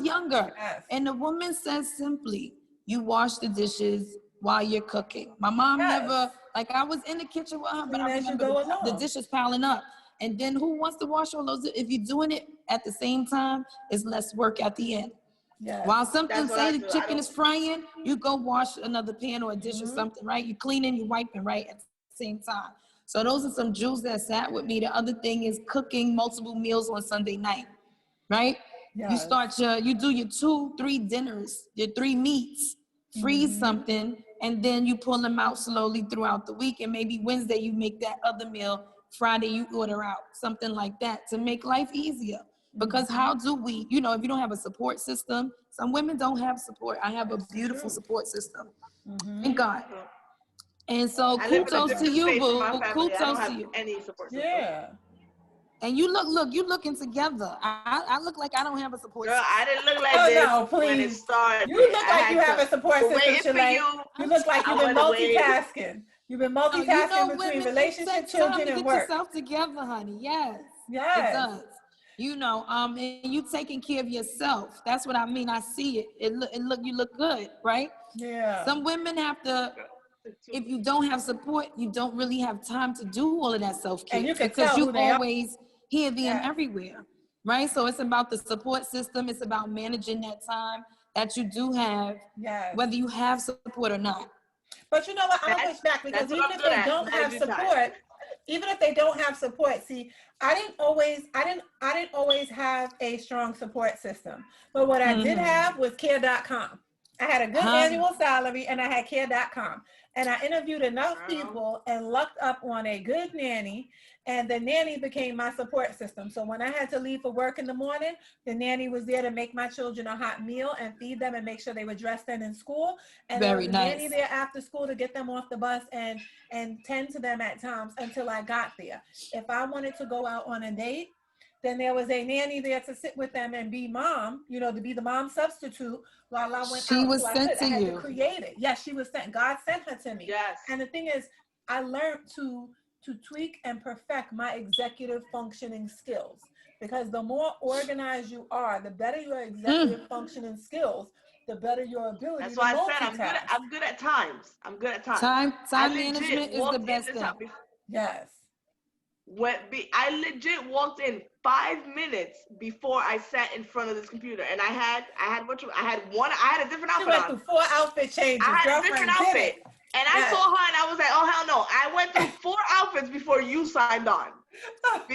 younger. And the woman says simply, you wash the dishes while you're cooking. My mom never, I was in the kitchen with her, but I remember the dishes piling up. And then who wants to wash all those? If you're doing it at the same time, it's less work at the end. While something, say the chicken is frying, you go wash another pan or a dish or something, right? You cleaning, you wiping, right, at the same time. So those are some jewels that sat with me. The other thing is cooking multiple meals on Sunday night, right? You do your 2-3 dinners, your 3 meats, freeze something, and then you pull them out slowly throughout the week. And maybe Wednesday you make that other meal, Friday you order out, something like that to make life easier. Because how do we, if you don't have a support system, some women don't have support. I have a beautiful support system. Thank God. And so kudos to you, boo. Kudos to you. Any support system. And you looking together. I look like I don't have a support system. I didn't look like this when it started. You look like you have a support system, Shalay. You look like you've been multitasking. You've been multitasking between relationship, children, and work. Get yourself together, honey. Yes. It does. And you taking care of yourself. That's what I mean. I see it. You look good, right? Yeah. Some women have to, if you don't have support, you don't really have time to do all of that self-care. Because you always here, there, and everywhere, right? So it's about the support system. It's about managing that time that you do have, whether you have support or not. But you know what? I'm gonna push back, because even if they don't have support, see, I didn't always have a strong support system. But what I did have was care.com. I had a good annual salary, and I had care.com. And I interviewed enough people and lucked up on a good nanny, and the nanny became my support system. So when I had to leave for work in the morning, the nanny was there to make my children a hot meal and feed them and make sure they were dressed in school. And there was a nanny there after school to get them off the bus and tend to them at times until I got there. If I wanted to go out on a date, then there was a nanny there to sit with them and be mom, you know, to be the mom substitute while I went she out. was sent to I had you. to create it. Yes, she was sent. God sent her to me. Yes. And the thing is, I learned to tweak and perfect my executive functioning skills, because the more organized you are, the better your executive functioning skills, the better your ability. That's to why multitask. I said I'm good at times. I'm good at times. Time management is the best thing. Yes. I legit walked in 5 minutes before I sat in front of this computer, and I had a different outfit. She went through 4 outfit changes. I had a different outfit, and I saw her, and I was like, "Oh hell no!" I went through 4 outfits before you signed on.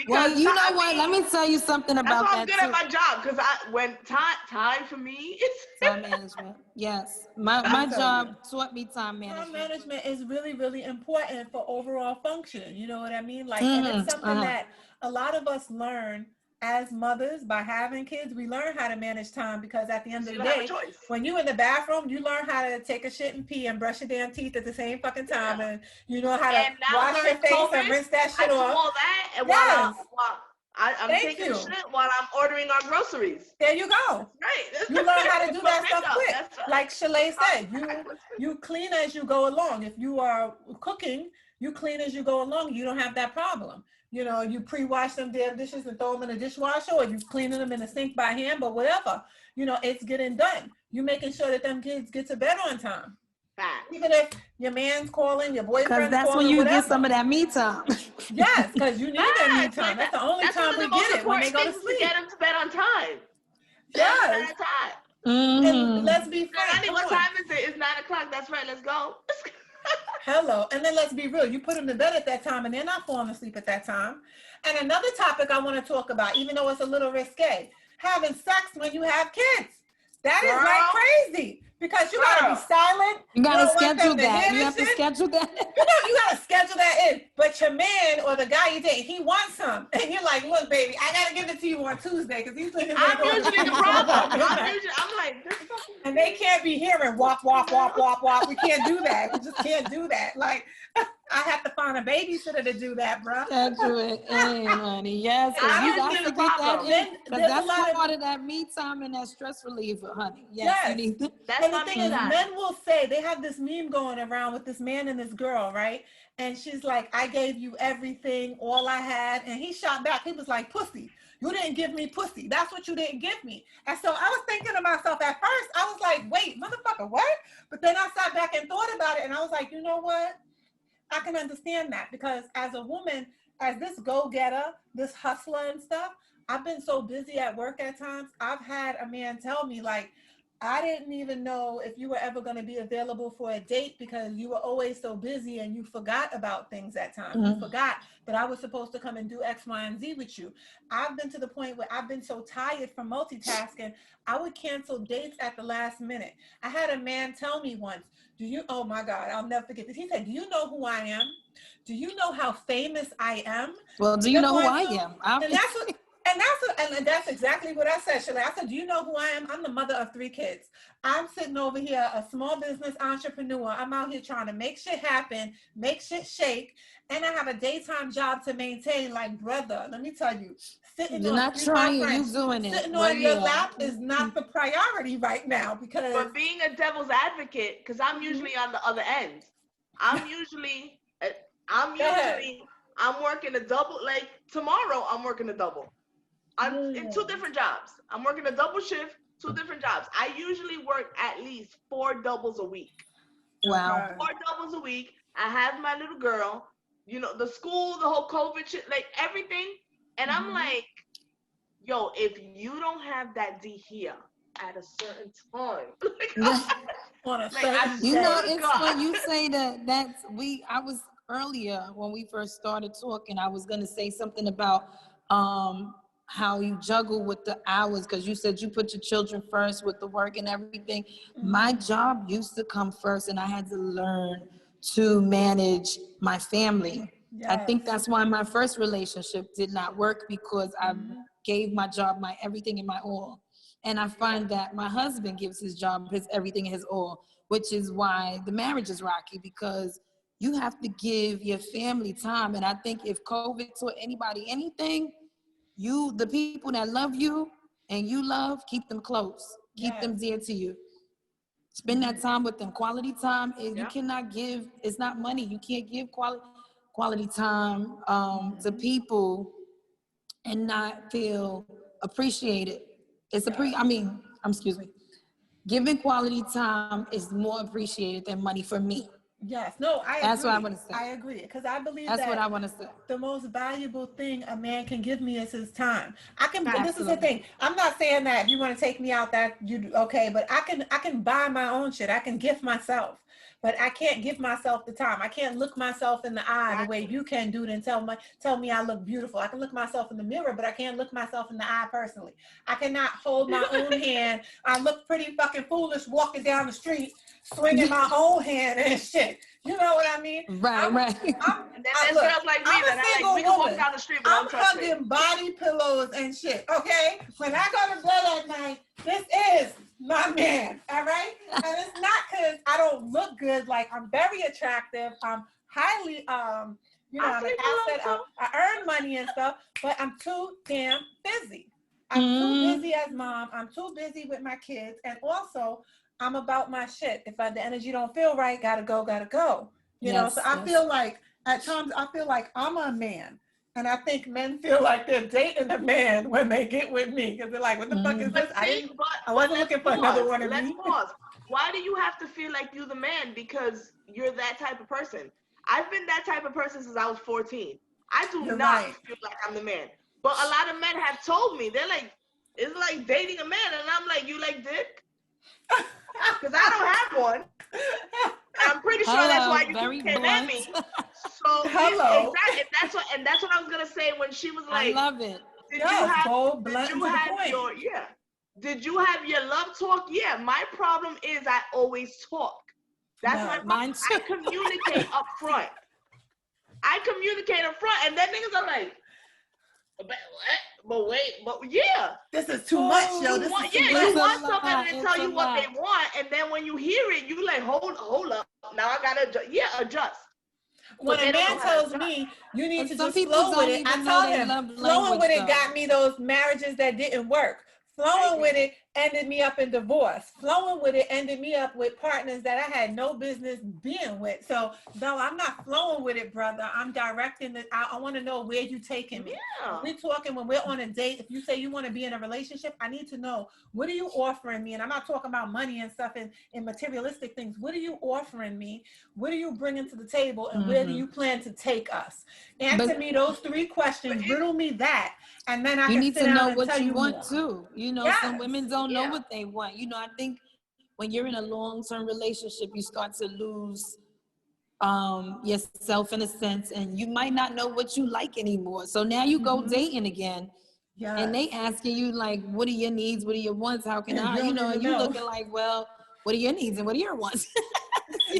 Well, you know what? Let me tell you something about that. That's why I'm good at my job, because when time for me is time management. Yes, my job taught me time management. Time management is really, really important for overall function. You know what I mean? Like, and it's something that a lot of us learn as mothers by having kids. We learn how to manage time, because at the end of the day, when you're in the bathroom, you learn how to take a shit and pee and brush your damn teeth at the same fucking time, and you know how to wash your face and rinse that shit off. All that, and while I'm taking a shit while I'm ordering our groceries. There you go. Right. You learn how to do that stuff quick. Like Shalay said, you clean as you go along. If you are cooking, you clean as you go along. You don't have that problem. You know, you pre-wash them damn dishes and throw them in the dishwasher, or you cleaning them in the sink by hand, but whatever. You know, it's getting done. You making sure that them kids get to bed on time. Even if your man's calling, your boyfriend's calling, because that's when you get some of that me time. Yes, because you need that me time. That's the only time we get it, when they go to sleep. To get them to bed on time. Yes. And let's be frank. What time is it? It's 9 o'clock. That's right. Let's go. Hello. And then let's be real. You put them to bed at that time, and they're not falling asleep at that time. And another topic I want to talk about, even though it's a little risque, having sex when you have kids. That is like crazy. Because you gotta be silent. You gotta schedule that. You have to schedule that. You gotta schedule that in. But your man or the guy you date, he wants some, and you're like, "Look, baby, I gotta give it to you on Tuesday because he's thinking." I'm usually the problem. I'm like, and they can't be hearing wop wop wop wop wop. We can't do that. We just can't do that. Like, I have to find a babysitter to do that, bro. Schedule it in, honey. Yes, you got to get that in. Because that's part of that me time and that stress reliever, honey. Yes. You need and the thing is, men will say, they have this meme going around with this man and this girl, right? And she's like, I gave you everything, all I had. And he shot back. He was like, pussy. You didn't give me pussy. That's what you didn't give me. And so I was thinking to myself at first, I was like, wait, motherfucker, what? But then I sat back and thought about it. And I was like, you know what? I can understand that, because as a woman, as this go-getter, this hustler and stuff, I've been so busy at work at times. I've had a man tell me, like, I didn't even know if you were ever going to be available for a date because you were always so busy and you forgot about things at times. You forgot that I was supposed to come and do X, Y, and Z with you. I've been to the point where I've been so tired from multitasking, I would cancel dates at the last minute. I had a man tell me once, oh my God, I'll never forget this. He said, do you know who I am? Do you know how famous I am? Well, do you know who I am? And that's exactly what I said, Shalay. I said, do you know who I am? I'm the mother of 3 kids. I'm sitting over here, a small business entrepreneur. I'm out here trying to make shit happen, make shit shake. And I have a daytime job to maintain. Like, brother, let me tell you, you're not trying, you're doing it. Sitting on your lap is not the priority right now, because. But being a devil's advocate, because I'm usually on the other end. I'm working a double. Like tomorrow, I'm working a double. I'm in 2 different jobs. I'm working a double shift, 2 different jobs. I usually work at least 4 doubles a week. Wow. 4 doubles a week. I have my little girl, you know, the school, the whole COVID shit, like everything. And I'm like, yo, if you don't have that D here at a certain time, you know, it's when you say that I was earlier when we first started talking, I was going to say something about, how you juggle with the hours, because you said you put your children first with the work and everything. My job used to come first, and I had to learn to manage my family. I think that's why my first relationship did not work, because I gave my job my everything and my all. And I find that my husband gives his job his everything and his all, which is why the marriage is rocky, because you have to give your family time. And I think if COVID taught anybody anything, the people that love you and you love, keep them close, keep them dear to you. Spend that time with them. Quality time is, you cannot give, it's not money. You can't give quality time to people and not feel appreciated. Excuse me. Giving quality time is more appreciated than money for me. Yes, no, I agree. That's what I want to say. I agree, because I believe that's what I want to say. The most valuable thing a man can give me is his time. This is the thing. I'm not saying that if you want to take me out, that you okay, but I can buy my own shit. I can gift myself, but I can't give myself the time. I can't look myself in the eye the way you can do it and tell me I look beautiful. I can look myself in the mirror, but I can't look myself in the eye personally. I cannot hold my own hand. I look pretty fucking foolish walking down the street, swinging my own hand and shit. You know what I mean? Right. There's girls like me that we can walk down the street, but I'm hugging body pillows and shit, okay? When I go to bed at night, this is my man, all right? And it's not because I don't look good. Like, I'm very attractive. I'm highly, I'm an asset. I earn money and stuff, but I'm too damn busy. I'm too busy as mom. I'm too busy with my kids. And also, I'm about my shit. If the energy don't feel right, gotta go. You know, so I feel like, at times, I'm a man. And I think men feel like they're dating a man when they get with me. Because they're like, what the fuck is this? I wasn't looking for another one of me. Let's pause. Why do you have to feel like you're the man? Because you're that type of person. I've been that type of person since I was 14. I do not feel like I'm the man. But a lot of men have told me, they're like, it's like dating a man. And I'm like, you like dick? Because I don't have one. I'm pretty sure that's why you came at me. So exactly, and that's what I was gonna say when she was like, I love it. Did you have your love talk? Yeah, my problem is I always talk. That's my problem. I communicate up front. And then niggas are like, but wait, yeah. This is too much, yo. You want somebody to tell you what they want, and then when you hear it, you like, hold up. Now I gotta adjust. When a man tells me you need to just flow with it, I tell him flowing with it got me those marriages that didn't work. Flowing with it ended me up in divorce. Flowing with it ended me up with partners that I had no business being with. So, no, I'm not flowing with it, brother. I'm directing it. I want to know where you taking me. Yeah. We're talking when we're on a date. If you say you want to be in a relationship, I need to know, what are you offering me? And I'm not talking about money and stuff and materialistic things. What are you offering me? What are you bringing to the table? And where do you plan to take us? Answer me those three questions. Riddle me that. And then you need to know what you want more. too. You know, some women don't know what they want. You know, I think when you're in a long-term relationship, you start to lose yourself in a sense, and you might not know what you like anymore. So now you go dating again, and they asking you like, what are your needs? What are your wants? How can I? You know, and you looking like, well, what are your needs and what are your wants?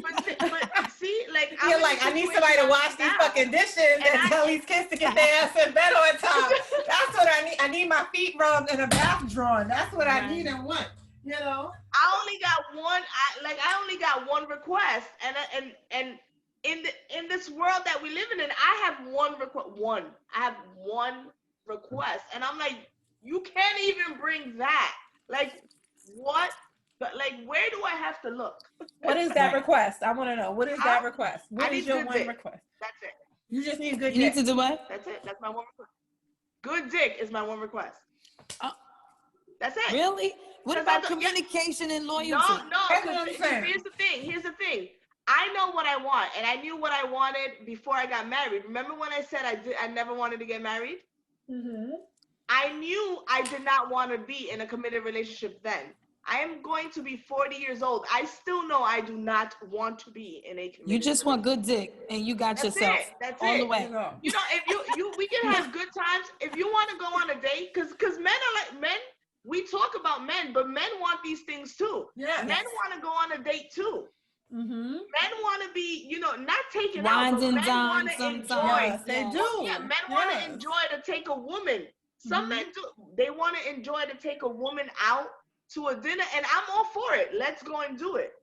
but see, like, you're like, I need somebody to wash these fucking dishes and tell these kids to get their ass in bed on time. That's what I need. I need my feet rubbed and a bath drawn. That's what I need and want. You know, I only got one request, and in this world that we live in, I have one request. I have one request, and I'm like, you can't even bring that. Like, what? But like, where do I have to look? What is that request? I want to know. What is that request? What is your one request? That's it. You just need good dick. You need to do what? That's it. That's my one request. Good dick is my one request. That's it. Really? What about communication and loyalty? No. Here's the thing. I know what I want, and I knew what I wanted before I got married. Remember when I said I never wanted to get married? Mm-hmm. I knew I did not want to be in a committed relationship then. I am going to be 40 years old. I still know I do not want to be in a committed. You just want good dick, and you got yourself That's all it. the way. You know, if we can have good times. If you want to go on a date, about men, but men want these things too. Yes. Men want to go on a date too. Mm-hmm. Men want to be, not taken Wines out, but and men want dines to enjoy. sometimes. Yes, they do. Yeah, men want to enjoy to take a woman. Some men do. They want to enjoy to take a woman out to a dinner, and I'm all for it. Let's go and do it.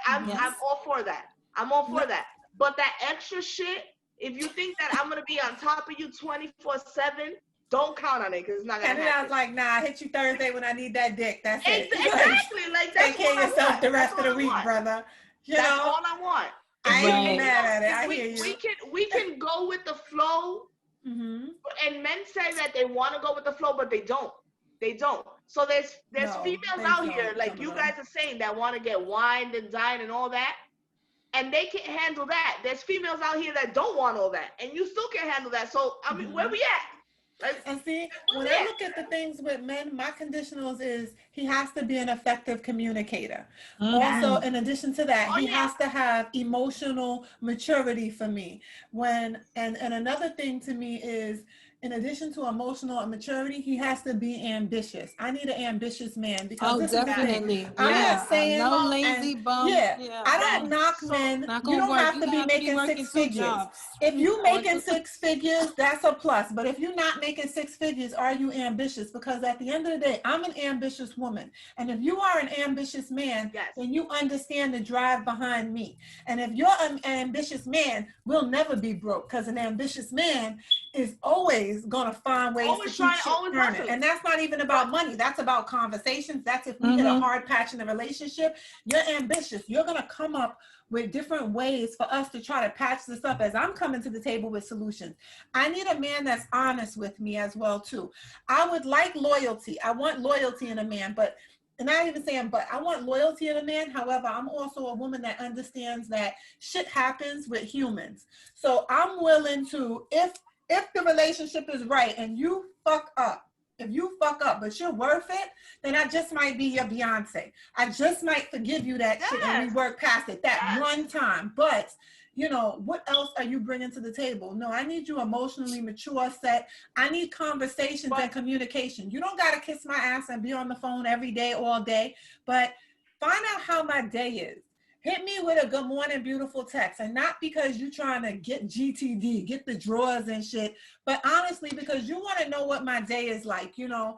I'm all for that. I'm all for that. But that extra shit, if you think that I'm gonna be on top of you 24/7, don't count on it, because it's not gonna happen. And I was like, nah, I hit you Thursday when I need that dick. That's it. Exactly. Like, that's take care of yourself the rest of the week, brother. That's all I want. I ain't mad at it. I hear you. We can go with the flow. Mm-hmm. And men say that they want to go with the flow, but they don't. They don't. So there's females out here, like you guys are saying, that want to get wined and dined and all that, and they can't handle that. There's females out here that don't want all that, and you still can't handle that. So I mean, where we at? And see, when I look at the things with men, my conditionals is he has to be an effective communicator. Also, in addition to that, he has to have emotional maturity for me. And another thing to me is, in addition to emotional maturity, he has to be ambitious. I need an ambitious man, because definitely. I'm not saying no lazy bum. I don't knock men. You don't have to be making 6 figures. If you making 6 figures, that's a plus. But if you're not making 6 figures, are you ambitious? Because at the end of the day, I'm an ambitious woman. And if you are an ambitious man, then you understand the drive behind me. And if you're an ambitious man, we'll never be broke, because an ambitious man is always going to find ways to keep earning. And that's not even about money. That's about conversations. That's if we hit a hard patch in the relationship. You're ambitious. You're going to come up with different ways for us to try to patch this up as I'm coming to the table with solutions. I need a man that's honest with me as well, too. I would like loyalty. I want loyalty in a man, but I want loyalty in a man. However, I'm also a woman that understands that shit happens with humans. So I'm willing to, if the relationship is right and you fuck up, if you fuck up, but you're worth it, then I just might be your Beyonce. I just might forgive you that shit and we work past it that one time. But, what else are you bringing to the table? No, I need you emotionally mature, set. I need conversations and communication. You don't got to kiss my ass and be on the phone every day, all day, but find out how my day is. Hit me with a good morning, beautiful text. And not because you're trying to get GTD, get the drawers and shit, but honestly, because you want to know what my day is like. We don't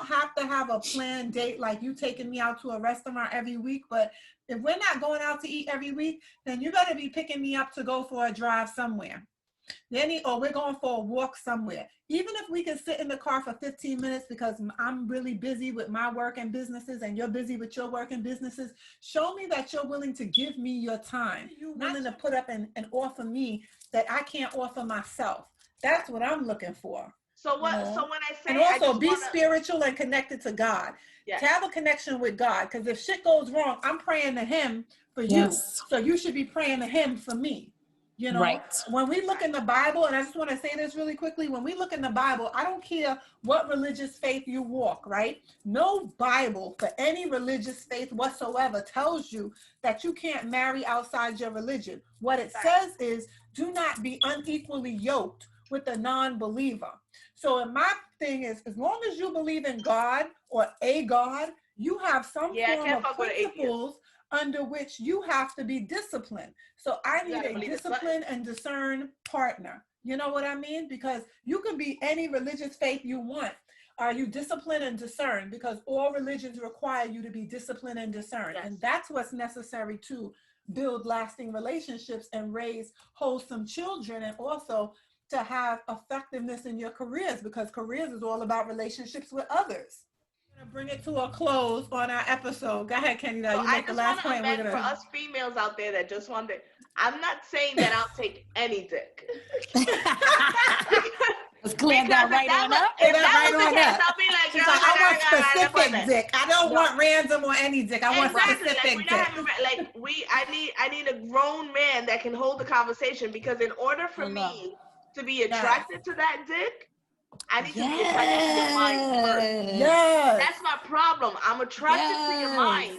have to have a planned date like you taking me out to a restaurant every week. But if we're not going out to eat every week, then you better be picking me up to go for a drive somewhere. We're going for a walk somewhere. Even if we can sit in the car for 15 minutes because I'm really busy with my work and businesses and you're busy with your work and businesses, show me that you're willing to give me your time. You're willing to put up and offer me that I can't offer myself. That's what I'm looking for. So when I say, and also be spiritual and connected to God. To have a connection with God, because if shit goes wrong, I'm praying to him for you. So you should be praying to him for me. When we look in the Bible, and I just want to say this really quickly, when we look in the Bible, I don't care what religious faith you walk, right? No Bible for any religious faith whatsoever tells you that you can't marry outside your religion. What it says is, do not be unequally yoked with a non-believer. So my thing is, as long as you believe in God or a God, you have some form of principles under which you have to be disciplined. So I need a disciplined and discerned partner. You know what I mean? Because you can be any religious faith you want. Are you disciplined and discerned? Because all religions require you to be disciplined and discerned. And that's what's necessary to build lasting relationships and raise wholesome children, and also to have effectiveness in your careers, because careers is all about relationships with others. Bring it to a close on our episode. Go ahead, Kenny. You make the last point. For us females out there that just want to, I'm not saying that I'll take any dick. Let's clear that right on up. If that was the case, I'll be like, girl, I want specific dick. I don't want random or any dick. I want specific dick. I need a grown man that can hold the conversation, because in order for me to be attracted to that dick, I need to be attracted to your mind first. That's my problem. I'm attracted to your mind.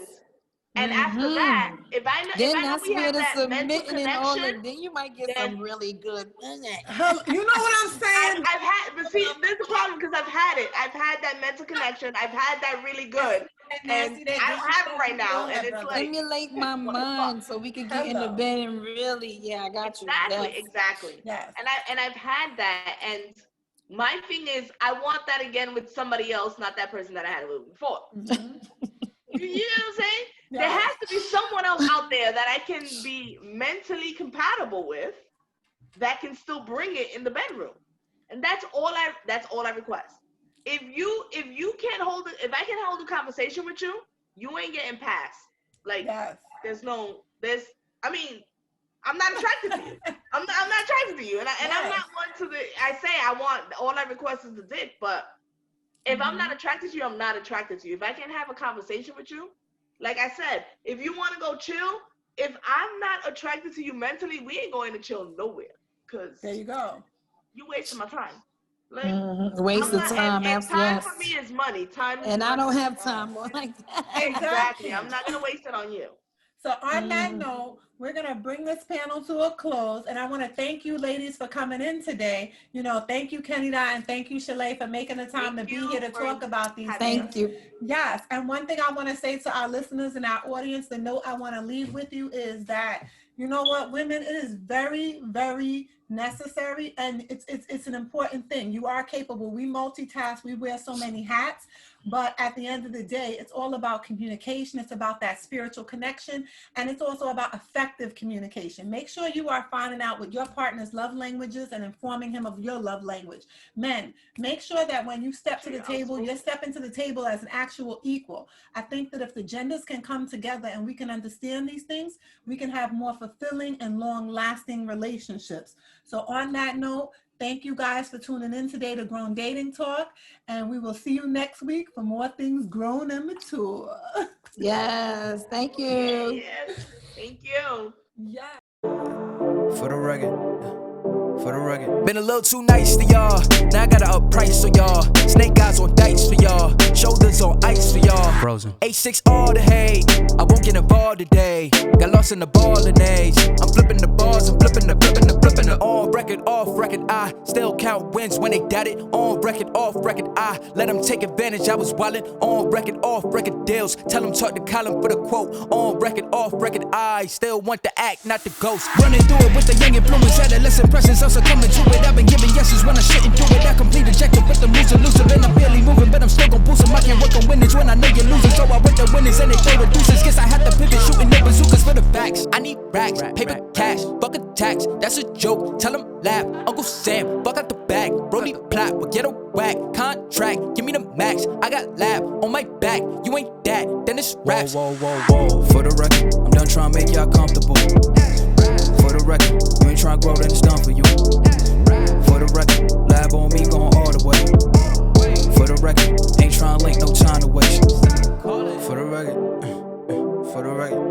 And after that, if I know we have that mental connection, then you might get some really good. You know what I'm saying? But see, there's a problem, because I've had it. I've had that mental connection. I've had that really good. And I don't have it right now. And it's like, stimulate my mind so we can get in the bed and really, I got you. Exactly. Yes. And I've had that. And my thing is, I want that again with somebody else, not that person that I had it with before. Mm-hmm. You know what I'm saying? Yes. There has to be someone else out there that I can be mentally compatible with that can still bring it in the bedroom. And that's all I request. If you can't hold it, if I can hold a conversation with you, you ain't getting past. Like, yes. I'm not attracted to you. I'm not attracted to you. And I'm not one to I say I want, all I request is the dick, but if I'm not attracted to you, I'm not attracted to you. If I can't have a conversation with you, like I said, if you want to go chill, if I'm not attracted to you mentally, we ain't going to chill nowhere. Cause there you go. You wasting my time. Like, waste of time. And time for me is money. Time is and money. I don't have time like that. Exactly. I'm not gonna waste it on you. So on that note, we're going to bring this panel to a close. And I want to thank you ladies for coming in today. You know, thank you, Kenny and thank you, Chalet, for making the time to be here to talk about these things. Thank you. Yes. And one thing I want to say to our listeners and our audience, the note I want to leave with you is that, you know what, women, it is very, very necessary, and it's an important thing. You are capable. We multitask. We wear so many hats. But at the end of the day, it's all about communication. It's about that spiritual connection. And it's also about effective communication. Make sure you are finding out what your partner's love languages and informing him of your love language. Men, make sure that when you step to the table, you're stepping to the table as an actual equal. I think that if the genders can come together and we can understand these things, we can have more fulfilling and long-lasting relationships. So on that note, thank you guys for tuning in today to Grown Dating Talk, and we will see you next week for more things grown and mature. Yes, thank you. Yes, thank you. Yeah. For the rugged. Been a little too nice to y'all. Now I gotta up price for y'all. Snake eyes on dice for y'all. Shoulders on ice for y'all. Frozen. A6 all the hate. I won't get involved today. Got lost in the ballin' age. I'm flipping the bars. I'm flipping the. On record, off record. I still count wins when they doubt it. On record, off record. I let them take advantage. I was wildin'. On record, off record deals. Tell them talk to Colin for the quote. On record, off record. I still want the act, not the ghost. Running through it with the young influence. Adolescent presence. I'm succumbing to it. I've been giving yeses when I shouldn't do it. I complete ejected, but the moves elusive. And I'm barely moving, but I'm still gon' boost them. I can't work on winners when I know you're losing. So I work the winners and they throw the deuces. Guess I have to pivot, shooting the bazookas for the facts. I need racks, paper cash, buck attacks. That's a joke, tell them laugh. Uncle Sam, buck out the bag. Brody plot, but get a whack. Contract, give me the max. I got lab on my back. You ain't that, then it's raps. Whoa. For the record, I'm done trying to make y'all comfortable. For the record, you ain't trying to grow, then it's done for you. For the record, lab on me going all the way. For the record, ain't trying to link, no time to waste. For the record, yeah. For the record.